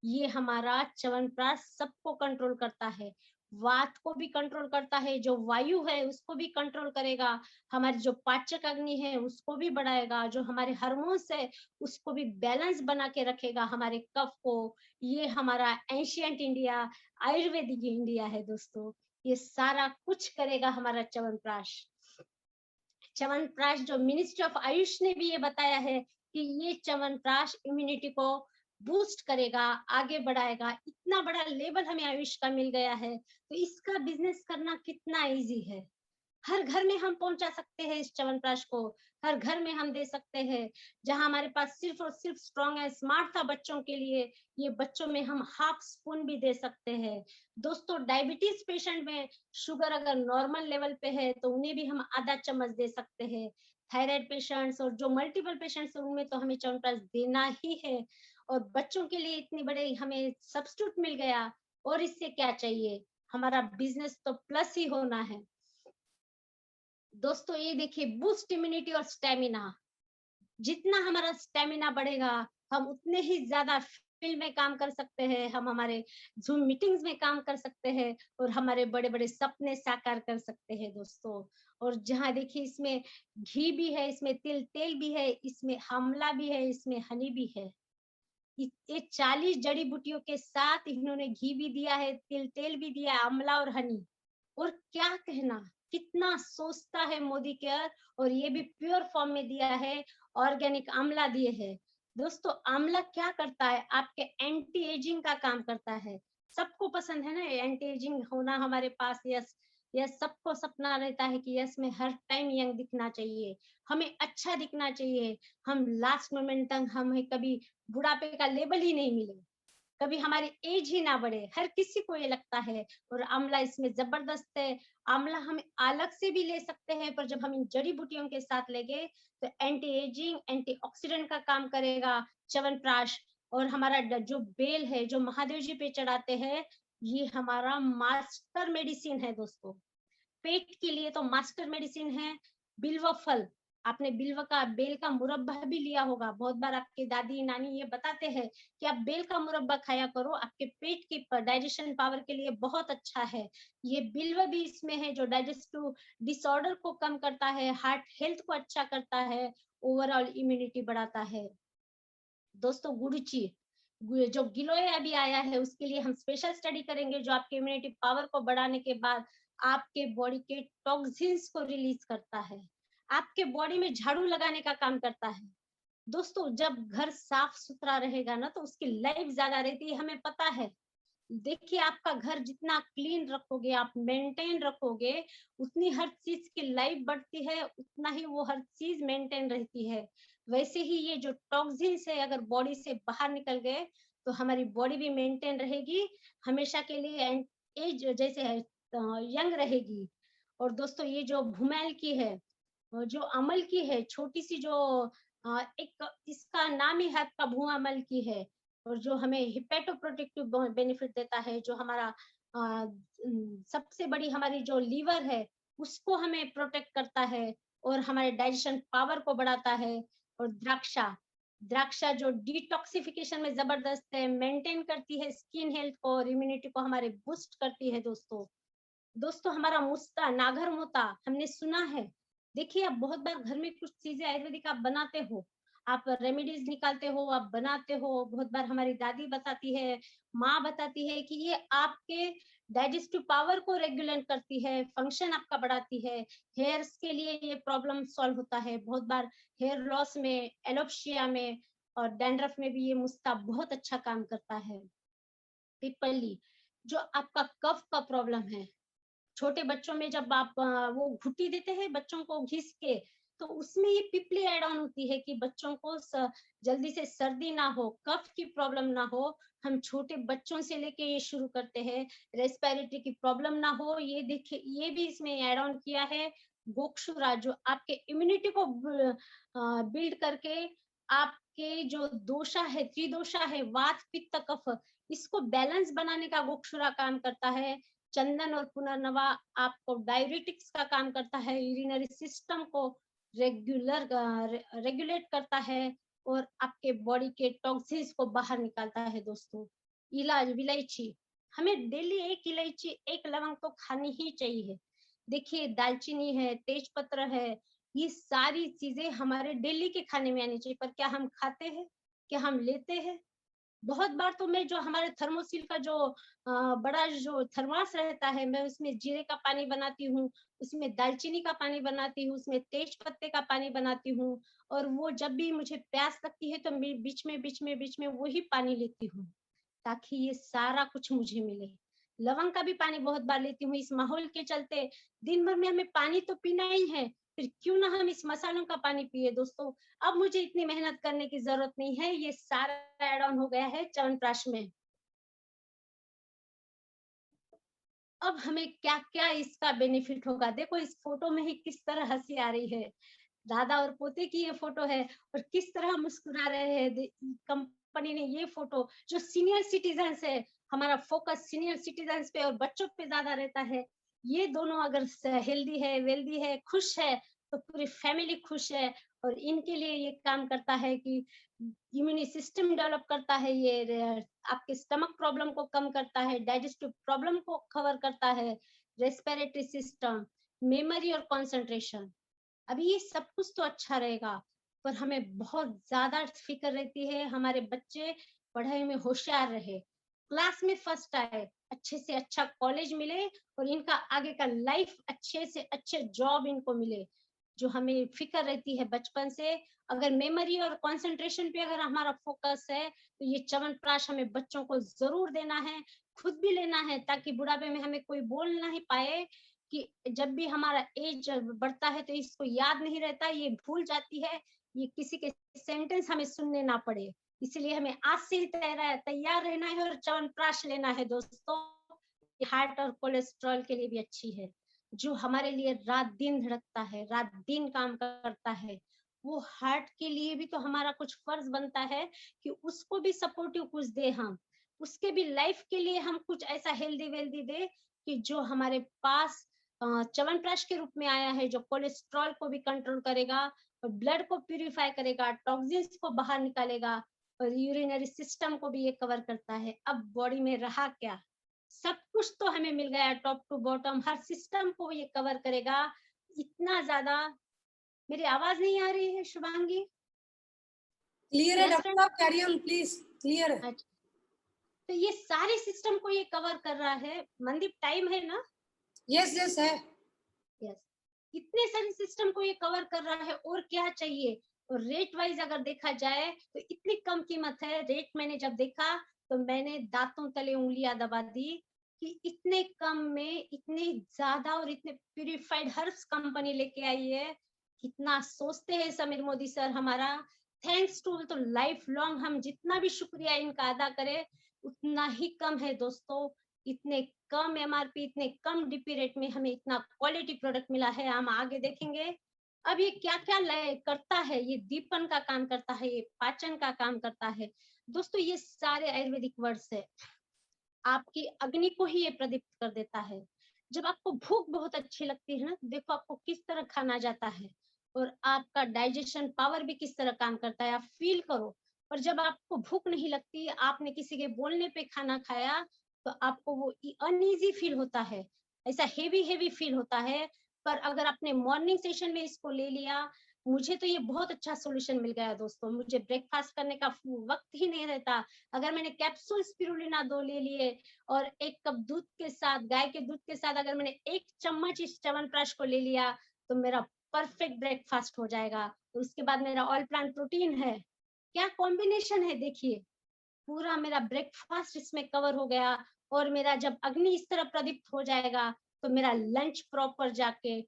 ये हमारा च्यवनप्राश सबको कंट्रोल करता है। वात को भी कंट्रोल करता है, जो वायु है उसको भी कंट्रोल करेगा, हमारी जो पाचक अग्नि है उसको भी बढ़ाएगा, जो हमारे हार्मोन्स है उसको भी बैलेंस बना के रखेगा हमारे कफ को। ये हमारा एंशियंट इंडिया, आयुर्वेदिक इंडिया है दोस्तों। ये सारा कुछ करेगा हमारा च्यवनप्राश। च्यवनप्राश जो मिनिस्ट्री ऑफ आयुष ने भी ये बताया है कि ये च्यवनप्राश इम्यूनिटी को बूस्ट करेगा, आगे बढ़ाएगा। इतना बड़ा लेवल हमें आयुष का मिल गया है तो इसका बिजनेस करना कितना इजी है। हर घर में हम पहुंचा सकते हैं इस च्यवनप्राश को, हर घर में हम दे सकते हैं। जहां हमारे पास सिर्फ और सिर्फ स्ट्रॉन्ग है स्मार्ट था बच्चों के लिए, ये बच्चों में हम हाफ स्पून भी दे सकते हैं। दोस्तों डायबिटीज पेशेंट में शुगर अगर नॉर्मल लेवल पे है तो उन्हें भी हम आधा चम्मच दे सकते हैं। थायराइड पेशेंट्स और जो मल्टीपल पेशेंट्स हैं उनमें तो हमें च्यवनप्राश देना ही है। और बच्चों के लिए इतनी बड़े हमें सब्स्टिट्यूट मिल गया, और इससे क्या चाहिए। हमारा बिजनेस तो प्लस ही होना है। दोस्तों ये देखिए बूस्ट इम्यूनिटी और स्टेमिना, जितना हमारा स्टेमिना बढ़ेगा हम उतने ही ज्यादा फील्ड में काम कर सकते हैं, हम हमारे जूम मीटिंग्स में काम कर सकते हैं और हमारे बड़े बड़े सपने साकार कर सकते हैं दोस्तों। और जहाँ देखिए इसमें घी भी है, इसमें तिल तेल भी है, इसमें आंवला भी है, इसमें हनी भी है। ये 40 जड़ी बूटियों के साथ इन्होंने घी भी दिया है, तिल तेल भी दिया है, आंवला और हनी। और क्या कहना, कितना सोचता है मोदी केयर। और ये भी प्योर फॉर्म में दिया है, ऑर्गेनिक आंवला दिए है। दोस्तों आंवला क्या करता है, आपके एंटी एजिंग का काम करता है। सबको पसंद है ना एंटी एजिंग होना हमारे पास। यस, यस सबको सपना रहता है कि यस में हर टाइम यंग दिखना चाहिए, हमें अच्छा दिखना चाहिए। हम लास्ट मोमेंट तक हमें कभी बुढ़ापे का लेबल ही नहीं मिले, कभी हमारी एज ही ना बढ़े, हर किसी को ये लगता है। और आंवला इसमें जबरदस्त है। आंवला हम अलग से भी ले सकते हैं पर जब हम इन जड़ी बूटियों के साथ लेंगे तो एंटी एजिंग एंटीऑक्सीडेंट का काम करेगा च्यवनप्राश। और हमारा जो बेल है जो महादेव जी पे चढ़ाते हैं, ये हमारा मास्टर मेडिसिन है दोस्तों। पेट के लिए तो मास्टर मेडिसिन है। बिल्व फल, आपने बिल्व का बेल का मुरब्बा भी लिया होगा, बहुत बार आपके दादी नानी ये बताते हैं कि आप बेल का मुरब्बा खाया करो, आपके पेट की डाइजेशन पावर के लिए बहुत अच्छा है। ये बिल्व भी इसमें है जो डाइजेस्टिव डिसऑर्डर को कम करता है, हार्ट हेल्थ को अच्छा करता है, ओवरऑल इम्यूनिटी बढ़ाता है। दोस्तों गुरुची, जो गिलोय अभी आया है उसके लिए हम स्पेशल स्टडी करेंगे जो आपके इम्यूनिटी पावर को बढ़ाने के बाद आपके बॉडी के टॉक्सिन्स को रिलीज करता है, आपके बॉडी में झाड़ू लगाने का काम करता है। दोस्तों जब घर साफ सुथरा रहेगा ना तो उसकी लाइफ ज्यादा रहती है, हमें पता है। देखिए आपका घर जितना क्लीन रखोगे, आप मेंटेन रखोगे, उतनी हर चीज की लाइफ बढ़ती है, उतना ही वो हर चीज मेंटेन रहती है। वैसे ही ये जो टॉक्सिन्स है अगर बॉडी से बाहर निकल गए तो हमारी बॉडी भी मेंटेन रहेगी हमेशा के लिए, एंड एज जैसे है यंग रहेगी। और दोस्तों ये जो भूमेल की है, जो अमल की है, छोटी सी जो एक इसका नाम ही है आपका भुआ अमल की है, और जो हमें हिपेटोप्रोटेक्टिव बेनिफिट देता है, जो हमारा सबसे बड़ी हमारी जो लीवर है उसको हमें प्रोटेक्ट करता है और हमारे डाइजेशन पावर को बढ़ाता है। और द्राक्षा, द्राक्षा जो डिटॉक्सिफिकेशन में जबरदस्त है, मेंटेन करती है स्किन हेल्थ को और इम्यूनिटी को हमारे बूस्ट करती है। दोस्तों दोस्तों हमारा मुस्ता नागर मोता हमने सुना है। देखिए आप बहुत बार घर में कुछ चीजें आयुर्वेदिक आप बनाते हो, आप रेमेडीज निकालते हो, आप बनाते हो, बहुत बार हमारी दादी बताती है, माँ बताती है कि ये आपके डाइजेस्टिव पावर को रेगुलेट करती है, फंक्शन आपका बढ़ाती है, हेयर्स के लिए ये प्रॉब्लम सॉल्व होता है। बहुत बार हेयर लॉस में, एलोप्शिया में और डैंड्रफ में भी ये मुस्ता बहुत अच्छा काम करता है। पिपली, जो आपका कफ का प्रॉब्लम है, छोटे बच्चों में जब आप वो घुट्टी देते हैं बच्चों को घिस के, तो उसमें ये पिपली ऐड ऑन होती है कि बच्चों को जल्दी से सर्दी ना हो, कफ की प्रॉब्लम ना हो। हम छोटे बच्चों से लेके ये शुरू करते हैं, रेस्पिरेटरी की प्रॉब्लम ना हो। ये देखिए ये भी इसमें ऐड ऑन किया है गोक्षुरा, जो आपके इम्यूनिटी को बिल्ड करके आपके जो दोषा है, त्रिदोषा है, वात पित्त कफ, इसको बैलेंस बनाने का गोक्षुरा काम करता है। चंदन और पुनर्नवा आपको डायरेटिक्स का काम करता है, यूरिनरी सिस्टम को रेगुलेट करता है और आपके बॉडी के टॉक्सिन्स को बाहर निकालता है। दोस्तों इलाज विलायची, हमें डेली एक इलायची एक लवंग तो खानी ही चाहिए। देखिए दालचीनी है, तेज पत्र है, ये सारी चीजें हमारे डेली के खाने में आनी चाहिए, पर क्या हम खाते हैं, क्या हम लेते हैं? बहुत बार तो मैं जो हमारे थर्मोसिल का जो बड़ा जो थर्मास रहता है, मैं उसमें जीरे का पानी बनाती हूँ, उसमें दालचीनी का पानी बनाती हूँ, उसमें तेज पत्ते का पानी बनाती हूँ, और वो जब भी मुझे प्यास लगती है तो मैं बीच में वही पानी लेती हूँ ताकि ये सारा कुछ मुझे मिले। लवंग का भी पानी बहुत बार लेती हूँ, इस माहौल के चलते दिन भर में हमें पानी तो पीना ही है, फिर क्यों ना हम इस मसालों का पानी पिए। दोस्तों अब मुझे इतनी मेहनत करने की जरूरत नहीं है, ये सारा एड ऑन हो गया है च्यवनप्राश में। अब हमें क्या क्या इसका बेनिफिट होगा, देखो इस फोटो में ही किस तरह हंसी आ रही है, दादा और पोते की ये फोटो है और किस तरह मुस्कुरा रहे हैं। कंपनी ने ये फोटो, जो सीनियर सिटीजन है, हमारा फोकस सीनियर सिटीजन पे और बच्चों पे ज्यादा रहता है, ये दोनों अगर हेल्दी है, वेल्दी है, खुश है, तो पूरी फैमिली खुश है। और इनके लिए ये काम करता है कि इम्यूनी सिस्टम डेवलप करता है, ये आपके स्टमक प्रॉब्लम को कम करता है, डाइजेस्टिव प्रॉब्लम को कवर करता है, रेस्पिरेटरी सिस्टम, मेमोरी और कंसंट्रेशन। अभी ये सब कुछ तो अच्छा रहेगा, पर हमें बहुत ज्यादा फिक्र रहती है हमारे बच्चे पढ़ाई में होशियार रहे, क्लास में फर्स्ट आए, अच्छे से अच्छा कॉलेज मिले और इनका आगे का लाइफ अच्छे से अच्छे जॉब इनको मिले, जो हमें फिक्र रहती है बचपन से। अगर मेमोरी और कंसंट्रेशन पे अगर हमारा फोकस है तो ये च्यवनप्राश हमें बच्चों को जरूर देना है, खुद भी लेना है, ताकि बुढ़ापे में हमें कोई बोल नहीं पाए कि जब भी हमारा एज बढ़ता है तो इसको याद नहीं रहता, ये भूल जाती है, ये किसी के सेंटेंस हमें सुनने ना पड़े। इसलिए हमें आज से ही तैयार रहना है और च्यवनप्राश लेना है। दोस्तों हार्ट और कोलेस्ट्रॉल के लिए भी अच्छी है, जो हमारे लिए रात दिन धड़कता है, रात दिन काम करता है, वो हार्ट के लिए भी तो हमारा कुछ फर्ज बनता है कि उसको भी सपोर्टिव कुछ दे, हम उसके भी लाइफ के लिए हम कुछ ऐसा हेल्दी वेल्दी दे कि जो हमारे पास च्यवनप्राश के रूप में आया है, जो कोलेस्ट्रॉल को भी कंट्रोल करेगा और ब्लड को प्यूरिफाई करेगा, टॉक्सिन्स को बाहर निकालेगा और यूरिनरी सिस्टम को भी ये कवर करता है। अब बॉडी में रहा क्या, सब कुछ तो हमें मिल गया, टॉप टू बॉटम हर सिस्टम को ये कवर करेगा। इतना ज्यादा, मेरी आवाज नहीं आ रही है शुभांगी? क्लियर है डॉक्टर साहब, कैरी ऑन प्लीज, क्लियर है। तो ये सारे सिस्टम को ये कवर कर रहा है। मनदीप टाइम है ना? यस यस है। यस, इतने सारे सिस्टम को ये कवर कर रहा है, और क्या चाहिए। और रेट वाइज अगर देखा जाए तो इतनी कम कीमत है। रेट मैंने जब देखा तो मैंने दांतों तले उंगलियां दबा दी कि इतने कम में इतने ज्यादा और इतने प्यूरिफाइड हर्ब्स कंपनी लेके आई है। कितना सोचते हैं समीर मोदी सर हमारा। थैंक्स टू, तो लाइफ लॉन्ग हम जितना भी शुक्रिया इनका अदा करें उतना ही कम है दोस्तों। इतने कम एमआरपी, इतने कम डीपी रेट में हमें इतना क्वालिटी प्रोडक्ट मिला है। हम आगे देखेंगे अब ये क्या क्या करता है। ये दीपन का काम करता है, ये पाचन का काम करता है दोस्तों। ये सारे आयुर्वेदिक वर्ड्स है, आपकी अग्नि को ही ये प्रदीप्त कर देता है। जब आपको भूख बहुत अच्छी लगती है ना, देखो आपको किस तरह खाना जाता है, और आपका डाइजेशन पावर भी किस तरह काम करता है, आप फील करो। और जब आपको भूख नहीं लगती, आपने किसी के बोलने पे खाना खाया, तो आपको वो अनईजी फील होता है, ऐसा हेवी हेवी फील होता है। पर अगर आपने मॉर्निंग सेशन में इसको ले लिया, मुझे तो ये बहुत अच्छा सॉल्यूशन मिल गया दोस्तों। मुझे ब्रेकफास्ट करने का वक्त ही नहीं रहता। अगर मैंने कैप्सूल स्पिरुलिना 2 ले लिए और 1 कप दूध के साथ, गाय के दूध के साथ अगर मैंने 1 चम्मच इस च्यवनप्राश को ले लिया, तो मेरा परफेक्ट ब्रेकफास्ट हो जाएगा। और उसके बाद मेरा ऑल प्लांट प्रोटीन है। क्या कॉम्बिनेशन है देखिए, पूरा मेरा ब्रेकफास्ट इसमें कवर हो गया। और मेरा जब अग्नि इस तरह प्रदीप्त हो जाएगा, तो मेरा लंच प्रॉपर जाके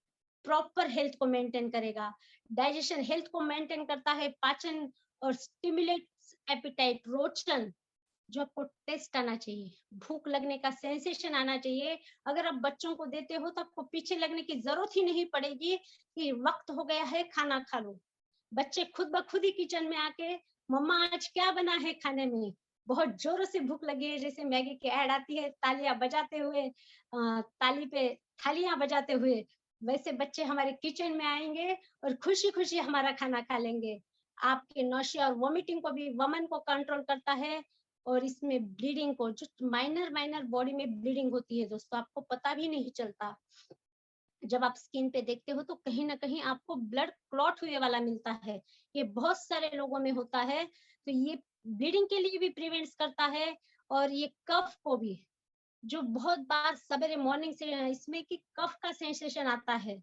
प्रॉपर हेल्थ को मेंटेन करेगा। डाइजेशन हेल्थ को मेंटेन करता है, पाचन और स्टिमुलेट्स एपिटाइट, रोचन, जो आपको टेस्ट आना चाहिए, भूख लगने का सेंसेशन आना चाहिए। अगर आप बच्चों को देते हो तो आपको पीछे लगने की जरूरत ही नहीं पड़ेगी कि वक्त हो गया है खाना खा लो। बच्चे खुद ब खुद ही किचन में आके, मम्मा आज क्या बना है खाने में, बहुत जोरों से भूख लगी है, जैसे मैगी की ऐड आती है तालियां बजाते हुए, ताली पे थालियां बजाते हुए, वैसे बच्चे हमारे किचन में आएंगे और खुशी खुशी हमारा खाना खा लेंगे। आपके नौशिया और वोमिटिंग को भी, वमन को कंट्रोल करता है। और इसमें ब्लीडिंग को, जो माइनर माइनर बॉडी में ब्लीडिंग होती है दोस्तों, आपको पता भी नहीं चलता। जब आप स्किन पे देखते हो तो कहीं ना कहीं आपको ब्लड क्लॉट हुए वाला मिलता है। ये बहुत सारे लोगों में होता है। तो ये ब्लीडिंग के लिए भी प्रिवेंट्स करता है। और ये कफ को भी, जो बहुत बार सवेरे मॉर्निंग से इसमें कि कफ का सेंसेशन आता है,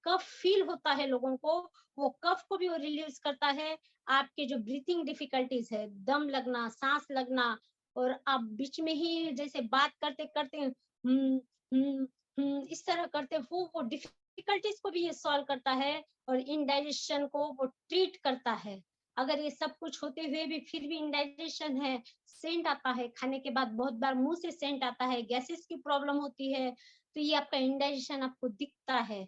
कफ फील होता है लोगों को, वो कफ को भी वो रिलीज करता है। आपके जो ब्रीथिंग डिफिकल्टीज है, दम लगना, सांस लगना, और आप बीच में ही जैसे बात करते करते हम्म इस तरह करते हो, वो डिफिकल्टीज को भी ये सॉल्व करता है। और इनडाइजेशन को वो ट्रीट करता है। अगर ये सब कुछ होते हुए भी फिर भी इनडाइजेशन है, सेंट आता है खाने के बाद, बहुत बार मुंह से सेंट आता है, गैसेस की प्रॉब्लम होती है, तो ये आपका इंडाइजेशन आपको दिखता है।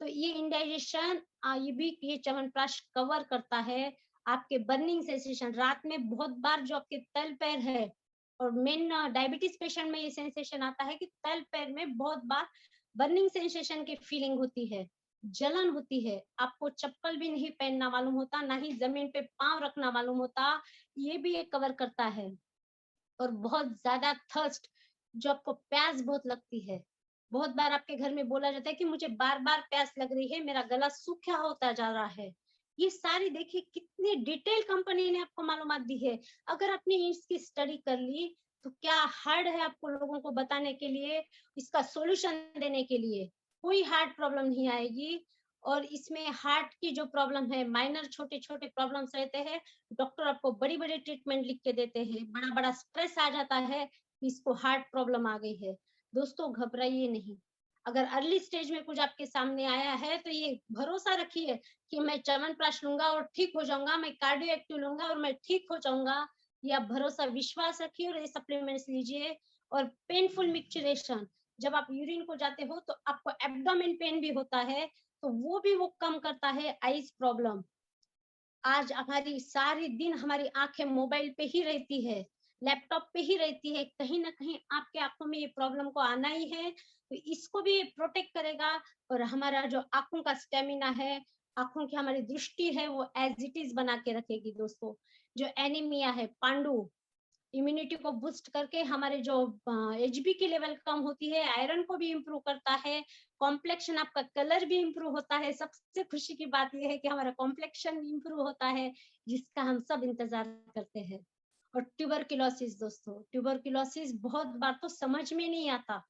तो ये इंडाइजेशन ये भी ये च्यवनप्राश कवर करता है। आपके बर्निंग सेंसेशन रात में बहुत बार, जो आपके तल पैर है, और मेन डायबिटीज पेशेंट में ये सेंसेशन आता है कि तल पैर में बहुत बार बर्निंग सेंसेशन की फीलिंग होती है, जलन होती है, आपको चप्पल भी नहीं पहनना मालूम होता, ना ही जमीन पे पांव रखना मालूम होता। ये भी ये कवर करता है। और बहुत ज्यादा थर्स्ट, जो आपको प्यास बहुत लगती है, बहुत बार आपके घर में बोला जाता है कि मुझे बार बार प्यास लग रही है, मेरा गला सूखा होता जा रहा है। ये सारी देखिए कितनी डिटेल कंपनी ने आपको मालूमात दी है। अगर आपने इसकी स्टडी कर ली तो क्या हार्ड है आपको लोगों को बताने के लिए, इसका सॉल्यूशन देने के लिए। कोई हार्ट प्रॉब्लम नहीं आएगी। और इसमें हार्ट की जो प्रॉब्लम है, माइनर छोटे छोटे प्रॉब्लम्स रहते हैं, डॉक्टर आपको बड़ी बड़ी ट्रीटमेंट लिख के देते हैं। बड़ा बड़ा स्ट्रेस आ जाता है कि इसको हार्ट प्रॉब्लम आ गई है। दोस्तों घबराइए नहीं। अगर अर्ली स्टेज में कुछ आपके सामने आया है, तो ये भरोसा रखिए कि मैं च्यवनप्राश लूंगा और ठीक हो जाऊंगा, मैं कार्डियो एक्टिव लूंगा और मैं ठीक हो जाऊंगा। या भरोसा विश्वास रखिए और ये सप्लीमेंट्स लीजिए। और पेनफुल मिक्चुरेशन, जब आप यूरिन को जाते हो तो आपको एब्डोमेन पेन भी होता है, तो वो भी वो कम करता है। आईज प्रॉब्लम, आज हमारी सारी दिन हमारी आंखें मोबाइल पे ही रहती है, लैपटॉप पे ही रहती है, कहीं ना कहीं आपके आंखों में ये प्रॉब्लम को आना ही है। तो इसको भी प्रोटेक्ट करेगा। और हमारा जो आंखों का स्टेमिना है, आंखों की हमारी दृष्टि है, वो एज इट इज बना के रखेगी दोस्तों। जो एनीमिया है, पांडु, इम्यूनिटी को बूस्ट करके हमारे जो एचबी की लेवल कम होती है, आयरन को भी इम्प्रूव करता है। कॉम्प्लेक्शन, आपका कलर भी इम्प्रूव होता है। सबसे खुशी की बात यह है कि हमारा कॉम्प्लेक्शन इम्प्रूव होता है, जिसका हम सब इंतजार करते हैं। और ट्यूबरक्लोसिस दोस्तों, ट्यूबरक्लोसिस बहुत बार तो समझ में नहीं आता।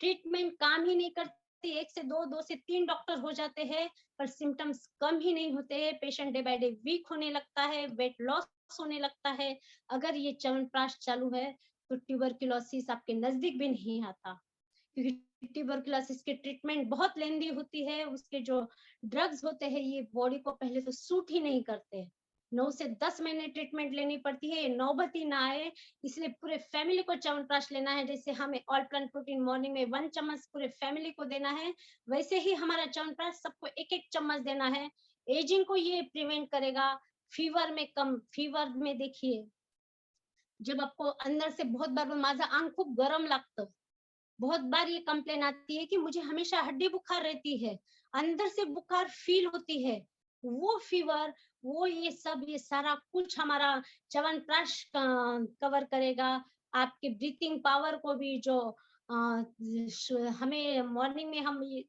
ट्रीटमेंट काम ही नहीं करती, 1 से 2, 2 से 3 डॉक्टर हो जाते हैं, पर सिम्टम्स कम ही नहीं होते हैं। Patient day by day weak होने लगता है, वेट लॉस होने लगता है। अगर ये च्यवनप्राश चालू है तो ट्यूबरकुलोसिस आपके नजदीक भी नहीं आता, क्योंकि ट्यूबरकुलोसिस की ट्रीटमेंट बहुत लेंदी होती है। उसके जो ड्रग्स होते हैं ये बॉडी को पहले तो सूट ही नहीं करते, 9 से 10 महीने ट्रीटमेंट लेनी पड़ती है, नौबत ही ना आए। इसलिए पूरे फैमिली को च्यवनप्राश लेना है। जैसे हमें ऑल प्लांट प्रोटीन मॉर्निंग में 1 चम्मच पूरे फैमिली को देना है, वैसे ही हमारा च्यवनप्राश सबको 1-1 चम्मच देना है। एजिंग को ये प्रिवेंट करेगा। फीवर में देखिए, जब आपको अंदर से बहुत बार माझा अंग खूप गरम लागतं, बहुत बार ये कंप्लेन आती है कि मुझे हमेशा हड्डी बुखार रहती है, अंदर से बुखार फील होती है। वो फीवर, वो ये सारा कुछ हमारा च्यवनप्राश कवर करेगा। आपके ब्रीथिंग पावर को भी, जो हमें मॉर्निंग में हम ये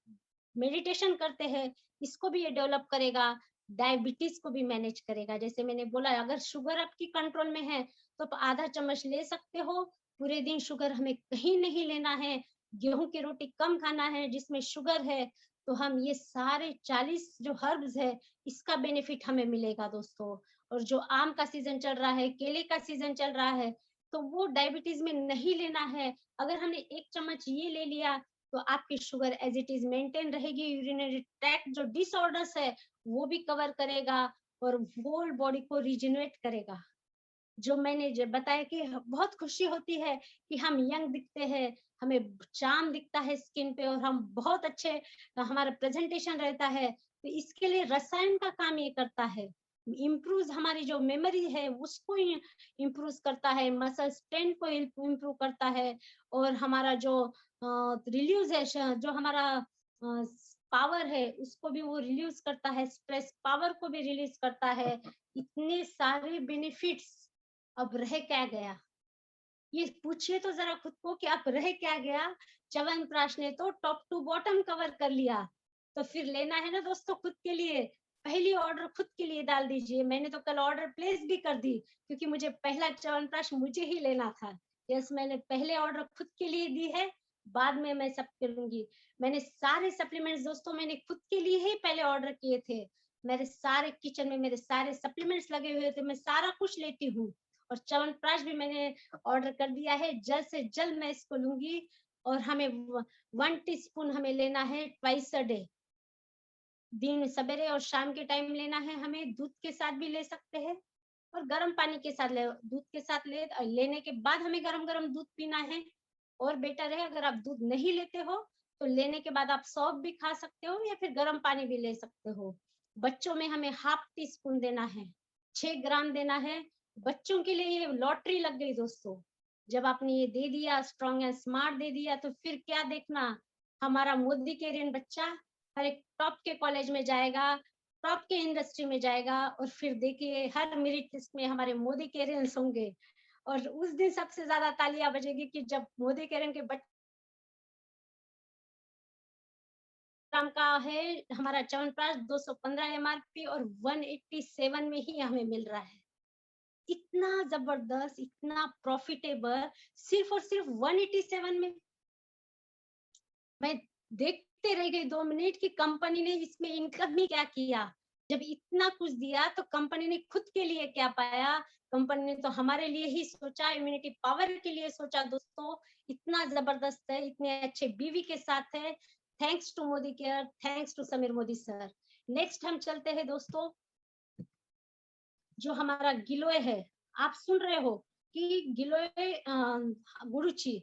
मेडिटेशन करते हैं, इसको भी ये डेवलप करेगा। डायबिटीज को भी मैनेज करेगा। जैसे मैंने बोला, अगर शुगर आपकी कंट्रोल में है तो आप आधा चम्मच ले सकते हो। पूरे दिन शुगर हमें कहीं नहीं लेना है। गेहूं की रोटी कम खाना है जिसमें शुगर है। तो हम ये सारे 40 जो हर्ब्स है, इसका बेनिफिट हमें मिलेगा दोस्तों। और जो आम का सीजन चल रहा है, केले का सीजन चल रहा है, तो वो डायबिटीज में नहीं लेना है। अगर हमने 1 चम्मच ये ले लिया तो आपकी sugar as it is maintain रहेगी। यूरिनरी ट्रैक्ट जो डिसऑर्डर्स है वो भी कवर करेगा और होल बॉडी को रिजेनरेट करेगा। जो मैंने जो बताया कि बहुत खुशी होती है कि हम यंग दिखते हैं, हमें चार्म दिखता है स्किन पे, और हम बहुत अच्छे, हमारा प्रेजेंटेशन रहता है। तो इसके लिए रसायन का काम ये करता है, इम्प्रूव हमारी जो मेमोरी है उसको इम्प्रूव करता है, मसल स्ट्रेंथ को इम्प्रूव करता है, और हमारा जो रिलीज है, जो हमारा पावर है उसको भी वो रिलीज करता है, स्ट्रेस पावर को भी रिलीज करता है। इतने सारे बेनिफिट्स, अब रह क्या गया? ये पूछिए तो जरा खुद को कि आप रह क्या गया? च्यवनप्राश ने तो टॉप टू बॉटम कवर कर लिया। तो फिर लेना है ना दोस्तों खुद के लिए, पहली ऑर्डर खुद के लिए डाल दीजिए। मैंने तो कल ऑर्डर प्लेस भी कर दी, क्योंकि मुझे पहला च्यवनप्राश मुझे ही लेना था। यस, मैंने पहले ऑर्डर खुद के लिए दी है, बाद में मैं सब करूंगी। मैंने सारे सप्लीमेंट्स दोस्तों मैंने खुद के लिए ही पहले ऑर्डर किए थे। मेरे सारे किचन में मेरे सारे सप्लीमेंट्स लगे हुए थे, मैं सारा कुछ लेती हूँ। और च्यवनप्राश भी मैंने ऑर्डर कर दिया है, जल्द से जल्द मैं इसको लूंगी। और हमें 1 टीस्पून हमें लेना है ट्वाइस अ डे, दिन सवेरे और शाम के टाइम लेना है। हमें दूध के साथ भी ले सकते हैं और गर्म पानी के साथ दूध के साथ लेने के बाद हमें गरम गरम दूध पीना है। और बेटर है, अगर आप दूध नहीं लेते हो तो लेने के बाद आप सौंफ भी खा सकते हो या फिर गर्म पानी भी ले सकते हो। बच्चों में हमें ½ टीस्पून देना है, 6 ग्राम देना है। बच्चों के लिए ये लॉटरी लग गई दोस्तों। जब आपने ये दे दिया, स्ट्रॉन्ग एंड स्मार्ट दे दिया, तो फिर क्या देखना, हमारा मोदी केरियन बच्चा हर एक टॉप के कॉलेज में जाएगा, टॉप के इंडस्ट्री में जाएगा, और फिर देखिए हर मेरिट लिस्ट में हमारे मोदी केरियंस होंगे। और उस दिन सबसे ज्यादा तालियां बजेगी कि जब मोदी केरियन के बच्चे का है हमारा च्यवनप्राश 215 MRP और 187 में ही हमें मिल रहा है। इतना जबरदस्त, इतना प्रॉफिटेबल, सिर्फ और सिर्फ 187 में। मैं देखते रह गई 2 मिनट की कंपनी ने इसमें इनकम भी क्या किया। जब इतना कुछ दिया तो कंपनी ने खुद के लिए क्या पाया? कंपनी ने तो हमारे लिए ही सोचा, इम्यूनिटी पावर के लिए सोचा दोस्तों। इतना जबरदस्त है, इतने अच्छे बीवी के साथ है। Thanks to Modi care, thanks to Sameer Modi sir. Next हम चलते हैं दोस्तों, जो हमारा गिलोय है। आप सुन रहे हो कि गिलोय गुरुची,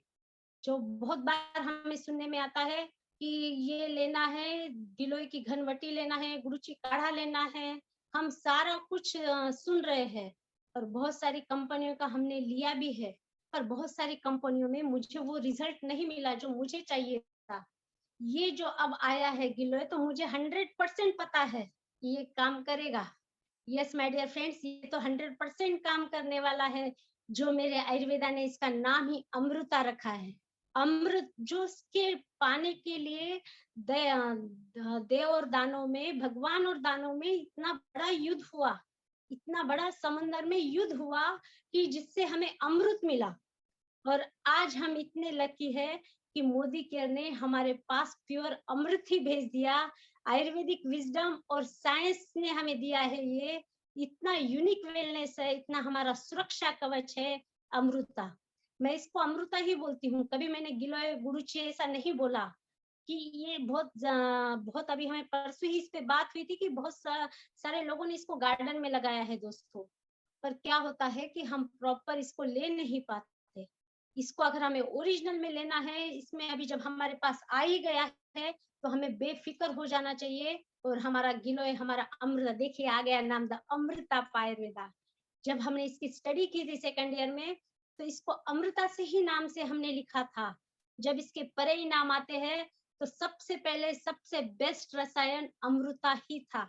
जो बहुत बार हमें सुनने में आता है कि ये लेना है, गिलोय की घनवटी लेना है, गुरुची काढ़ा लेना है। हम सारा कुछ सुन रहे हैं, और बहुत सारी कंपनियों का हमने लिया भी है, पर बहुत सारी कंपनियों में मुझे वो रिजल्ट नहीं मिला जो मुझे चाहिए था। ये जो अब आया है गिलोय, तो मुझे 100% पता है कि ये काम करेगा। यस माय डियर फ्रेंड्स, ये तो 100% काम करने वाला है। जो मेरे आयुर्वेदा ने इसका नाम ही अमृता रखा है। अमृत, जो उसके पाने के लिए देव और दानों में, भगवान और दानों में इतना बड़ा युद्ध हुआ, इतना बड़ा समंदर में युद्ध हुआ कि जिससे हमें अमृत मिला। और आज हम इतने लकी है कि मोदी केयर ने हमारे पास प्योर अमृत ही भेज दिया। आयुर्वेदिक विजडम और साइंस ने हमें दिया है ये, इतना यूनिक वेलनेस है, इतना हमारा सुरक्षा कवच है अमृता। मैं इसको अमृता ही बोलती हूँ, कभी मैंने गिलोय गुरुची ऐसा नहीं बोला। कि ये बहुत अभी हमें परसों ही इस पे बात हुई थी कि बहुत सारे लोगों ने इसको गार्डन में लगाया है दोस्तों, पर क्या होता है कि हम प्रॉपर इसको ले नहीं पाते। इसको अगर हमें ओरिजिनल में लेना है, इसमें अभी जब हमारे पास आ ही गया है तो हमें बेफिक्र हो जाना चाहिए। और हमारा गिलोय, हमारा अमृत, देखिए आ गया नाम, द अमृता आयुर्वेदा। जब हमने इसकी स्टडी की थी सेकंड ईयर में, तो इसको अमृता से ही नाम से हमने लिखा था। जब इसके परे ही नाम आते हैं तो सबसे पहले सबसे बेस्ट रसायन अमृता ही था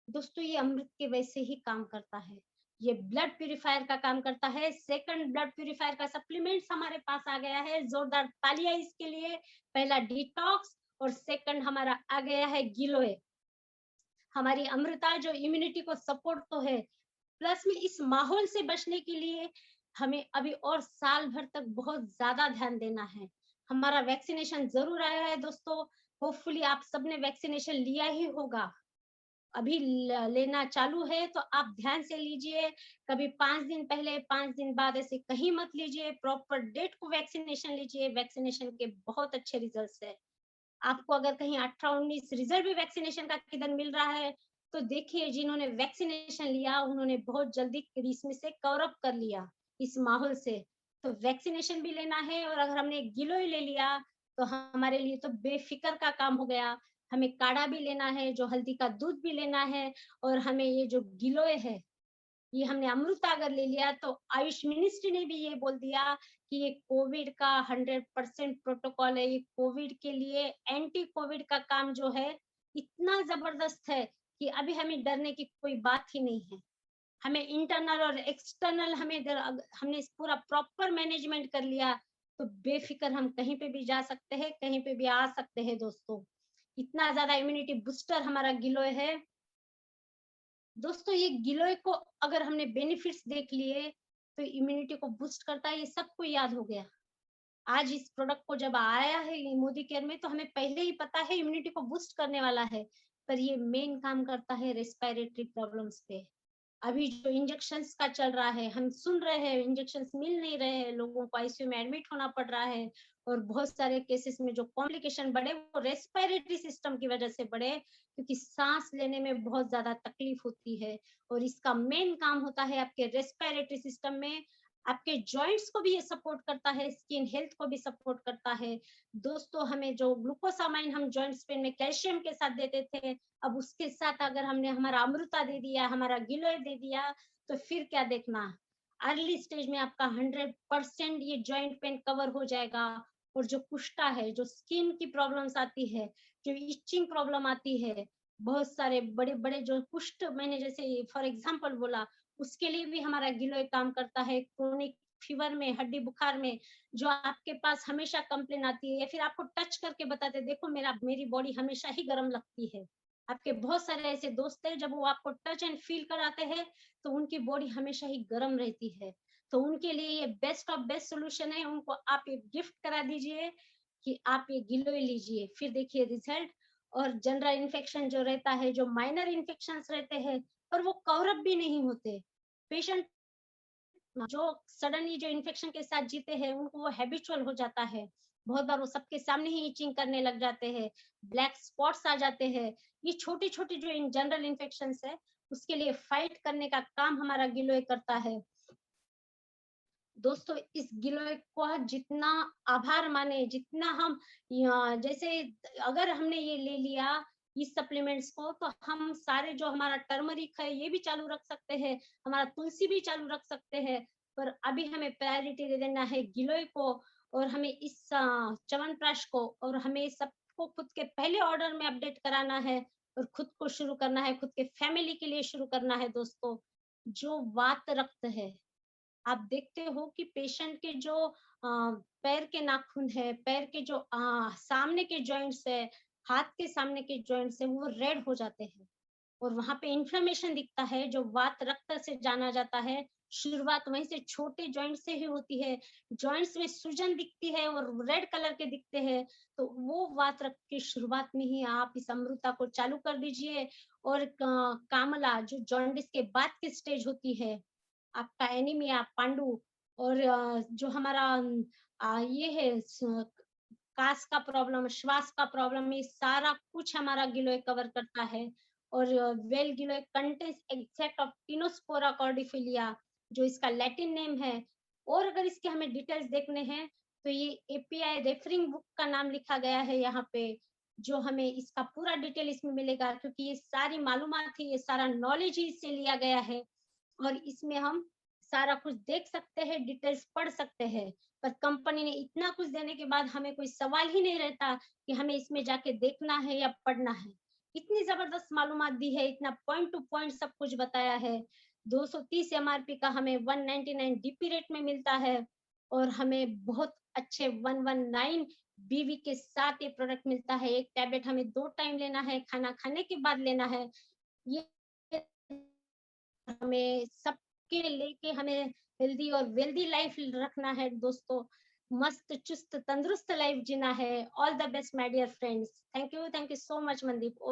दोस्तों। ये अमृत के वैसे ही काम करता है, ये ब्लड प्यूरिफायर का काम करता है। सेकंड ब्लड प्यूरिफायर का सप्लीमेंट्स हमारे पास आ गया है, जोरदार तालियां इसके लिए। पहला डिटॉक्स और सेकंड हमारा आ गया है गिलोय। हमारी अमृता जो इम्यूनिटी को सपोर्ट तो है, प्लस में इस माहौल से बचने के लिए हमें अभी और साल भर तक बहुत ज्यादा ध्यान देना है। हमारा वैक्सीनेशन जरूर आया है दोस्तों, होपफुली आप सबने वैक्सीनेशन लिया ही होगा। अभी लेना चालू है तो आप ध्यान से लीजिए, कभी 5 दिन पहले 5 दिन बाद ऐसे कहीं मत लीजिए, प्रॉपर डेट को वैक्सीनेशन लीजिए। वैक्सीनेशन के बहुत अच्छे रिजल्ट्स है। आपको अगर कहीं 18-19 रिजल्ट भी वैक्सीनेशन का किधर मिल रहा है तो देखिए, जिन्होंने वैक्सीनेशन लिया उन्होंने बहुत जल्दी इसमें से कवर अप कर लिया इस माहौल से। तो वैक्सीनेशन भी लेना है, और अगर हमने गिलोय ले लिया तो हमारे लिए तो बेफिक्र का काम हो गया। हमें काढ़ा भी लेना है, जो हल्दी का दूध भी लेना है, और हमें ये जो गिलोय है, ये हमने अमृत अगर ले लिया तो आयुष मिनिस्ट्री ने भी ये बोल दिया कि ये कोविड का 100% प्रोटोकॉल है। ये कोविड के लिए एंटी कोविड का काम जो है इतना जबरदस्त है कि अभी हमें डरने की कोई बात ही नहीं है। हमें इंटरनल और एक्सटर्नल हमने पूरा प्रॉपर मैनेजमेंट कर लिया तो बेफिक्र हम कहीं पे भी जा सकते हैं, कहीं पे भी आ सकते हैं दोस्तों। इतना ज्यादा इम्यूनिटी बूस्टर हमारा गिलोय है दोस्तों। ये गिलोय को अगर हमने बेनिफिट्स देख लिए तो इम्यूनिटी को बूस्ट करता है, ये सबको याद हो गया। आज इस प्रोडक्ट को जब आया है ये मोदी केयर में तो हमें पहले ही पता है इम्यूनिटी को बूस्ट करने वाला है, पर ये मेन काम करता है रेस्पिरेटरी प्रॉब्लम्स पे। अभी जो इंजेक्शंस का चल रहा है, हम सुन रहे हैं इंजेक्शंस मिल नहीं रहे हैं, लोगों को आईसीयू में एडमिट होना पड़ रहा है, और बहुत सारे केसेस में जो कॉम्प्लिकेशन बढ़े वो रेस्पिरेटरी सिस्टम की वजह से बढ़े, क्योंकि सांस लेने में बहुत ज्यादा तकलीफ होती है। और इसका मेन काम होता है आपके रेस्पिरेटरी सिस्टम में। आपके जॉइंट्स को भी ये सपोर्ट करता है, स्किन हेल्थ को भी सपोर्ट करता है दोस्तों। हमें जो ग्लूकोसामाइन हम जॉइंट्स पेन में कैल्शियम के साथ देते थे, अब उसके साथ अगर हमने हमारा अमृता दे दिया, हमारा गिलोय दे दिया, तो फिर क्या देखना, अर्ली स्टेज में आपका 100% ये जॉइंट पेन कवर हो जाएगा। और जो कुष्ठा है, जो स्किन की प्रॉब्लम्स आती है, जो इचिंग प्रॉब्लम आती है, बहुत सारे बड़े बड़े जो कुष्ठ, मैंने जैसे फॉर एग्जांपल बोला, उसके लिए भी हमारा गिलोय काम करता है। क्रोनिक फीवर में, हड्डी बुखार में, जो आपके पास हमेशा कंप्लेन आती है, या फिर आपको टच करके बताते देखो मेरी बॉडी हमेशा ही गर्म लगती है। आपके बहुत सारे ऐसे दोस्त हैं, जब वो आपको टच एंड फील कराते हैं तो उनकी बॉडी हमेशा ही गर्म रहती है। तो उनके लिए ये बेस्ट ऑफ बेस्ट सोल्यूशन है। उनको आप ये गिफ्ट करा दीजिए कि आप ये गिलोय लीजिए, फिर देखिए रिजल्ट। और जनरल इन्फेक्शन जो रहता है, जो माइनर इन्फेक्शंस रहते हैं, पर वो कवर अप भी नहीं होते। पेशेंट जो सडनली जो इन्फेक्शन के साथ जीते हैं उनको वो हैबिचुअल हो जाता है। बहुत बार वो सबके सामने ही इचिंग करने लग जाते हैं, ब्लैक स्पॉट्स आ जाते हैं। ये छोटी छोटी जो इन जनरल इन्फेक्शंस है, उसके लिए फाइट करने का काम हमारा गिलोय करता है दोस्तों। इस गिलोय को जितना आभार माने, जितना हम जैसे अगर हमने ये ले लिया इस सप्लीमेंट्स को, तो हम सारे जो हमारा टर्मरिक है ये भी चालू रख सकते हैं, हमारा तुलसी भी चालू रख सकते हैं। पर अभी हमें प्रायोरिटी दे देना है गिलोय को, और हमें इस च्यवनप्राश को, और हमें सबको खुद के पहले ऑर्डर में अपडेट कराना है, और खुद को शुरू करना है, खुद के फैमिली के लिए शुरू करना है दोस्तों। जो वात रक्त है, आप देखते हो कि पेशेंट के जो पैर के नाखून है, पैर के जो सामने के जॉइंट्स है, हाथ के सामने के जॉइंट्स है, वो रेड हो जाते हैं, और वहां पे इन्फ्लेमेशन दिखता है, जो वात रक्त से जाना जाता है। शुरुआत वहीं से छोटे जॉइंट से ही होती है। जॉइंट्स में सूजन दिखती है और रेड कलर के दिखते हैं, तो वो बात रख के शुरुआत में ही आप इस अमृता को चालू कर दीजिए। और कामला जो जॉन्डिस के बाद की स्टेज होती है, आपका एनीमिया, पांडु, और जो हमारा ये है कास का प्रॉब्लम, श्वास का प्रॉब्लम, ये सारा कुछ हमारा गिलोय कवर करता है। और well giloy contains extract of tinospora cordifolia, जो इसका लैटिन नेम है। और अगर इसके हमें डिटेल्स देखने हैं, तो ये एपीआई रेफरिंग बुक का नाम लिखा गया है यहाँ पे, जो हमें इसका पूरा डिटेल इसमें मिलेगा, क्योंकि ये सारी मालूमात है, ये सारा नॉलेज ही इससे लिया गया है। और इसमें हम सारा कुछ देख सकते हैं, डिटेल्स पढ़ सकते हैं। पर कंपनी ने इतना कुछ देने के बाद हमें कोई सवाल ही नहीं रहता कि हमें इसमें जाके देखना है या पढ़ना है। इतनी जबरदस्त मालूमात दी है, इतना पॉइंट टू पॉइंट सब कुछ बताया है। 230 एमआरपी का हमें 199 डीपी रेट में मिलता है। और हमें बहुत अच्छे 119 बीवी के साथ ये प्रोडक्ट मिलता है। एक टैबलेट हमें 2 टाइम लेना है, खाना खाने के बाद लेना है। ये हमें सबके लेके हमें हेल्दी और वेल्दी लाइफ रखना है दोस्तों। मस्त चुस्त तंदुरुस्त लाइफ जीना है। All the best my dear friends. Thank you so much Mandeep.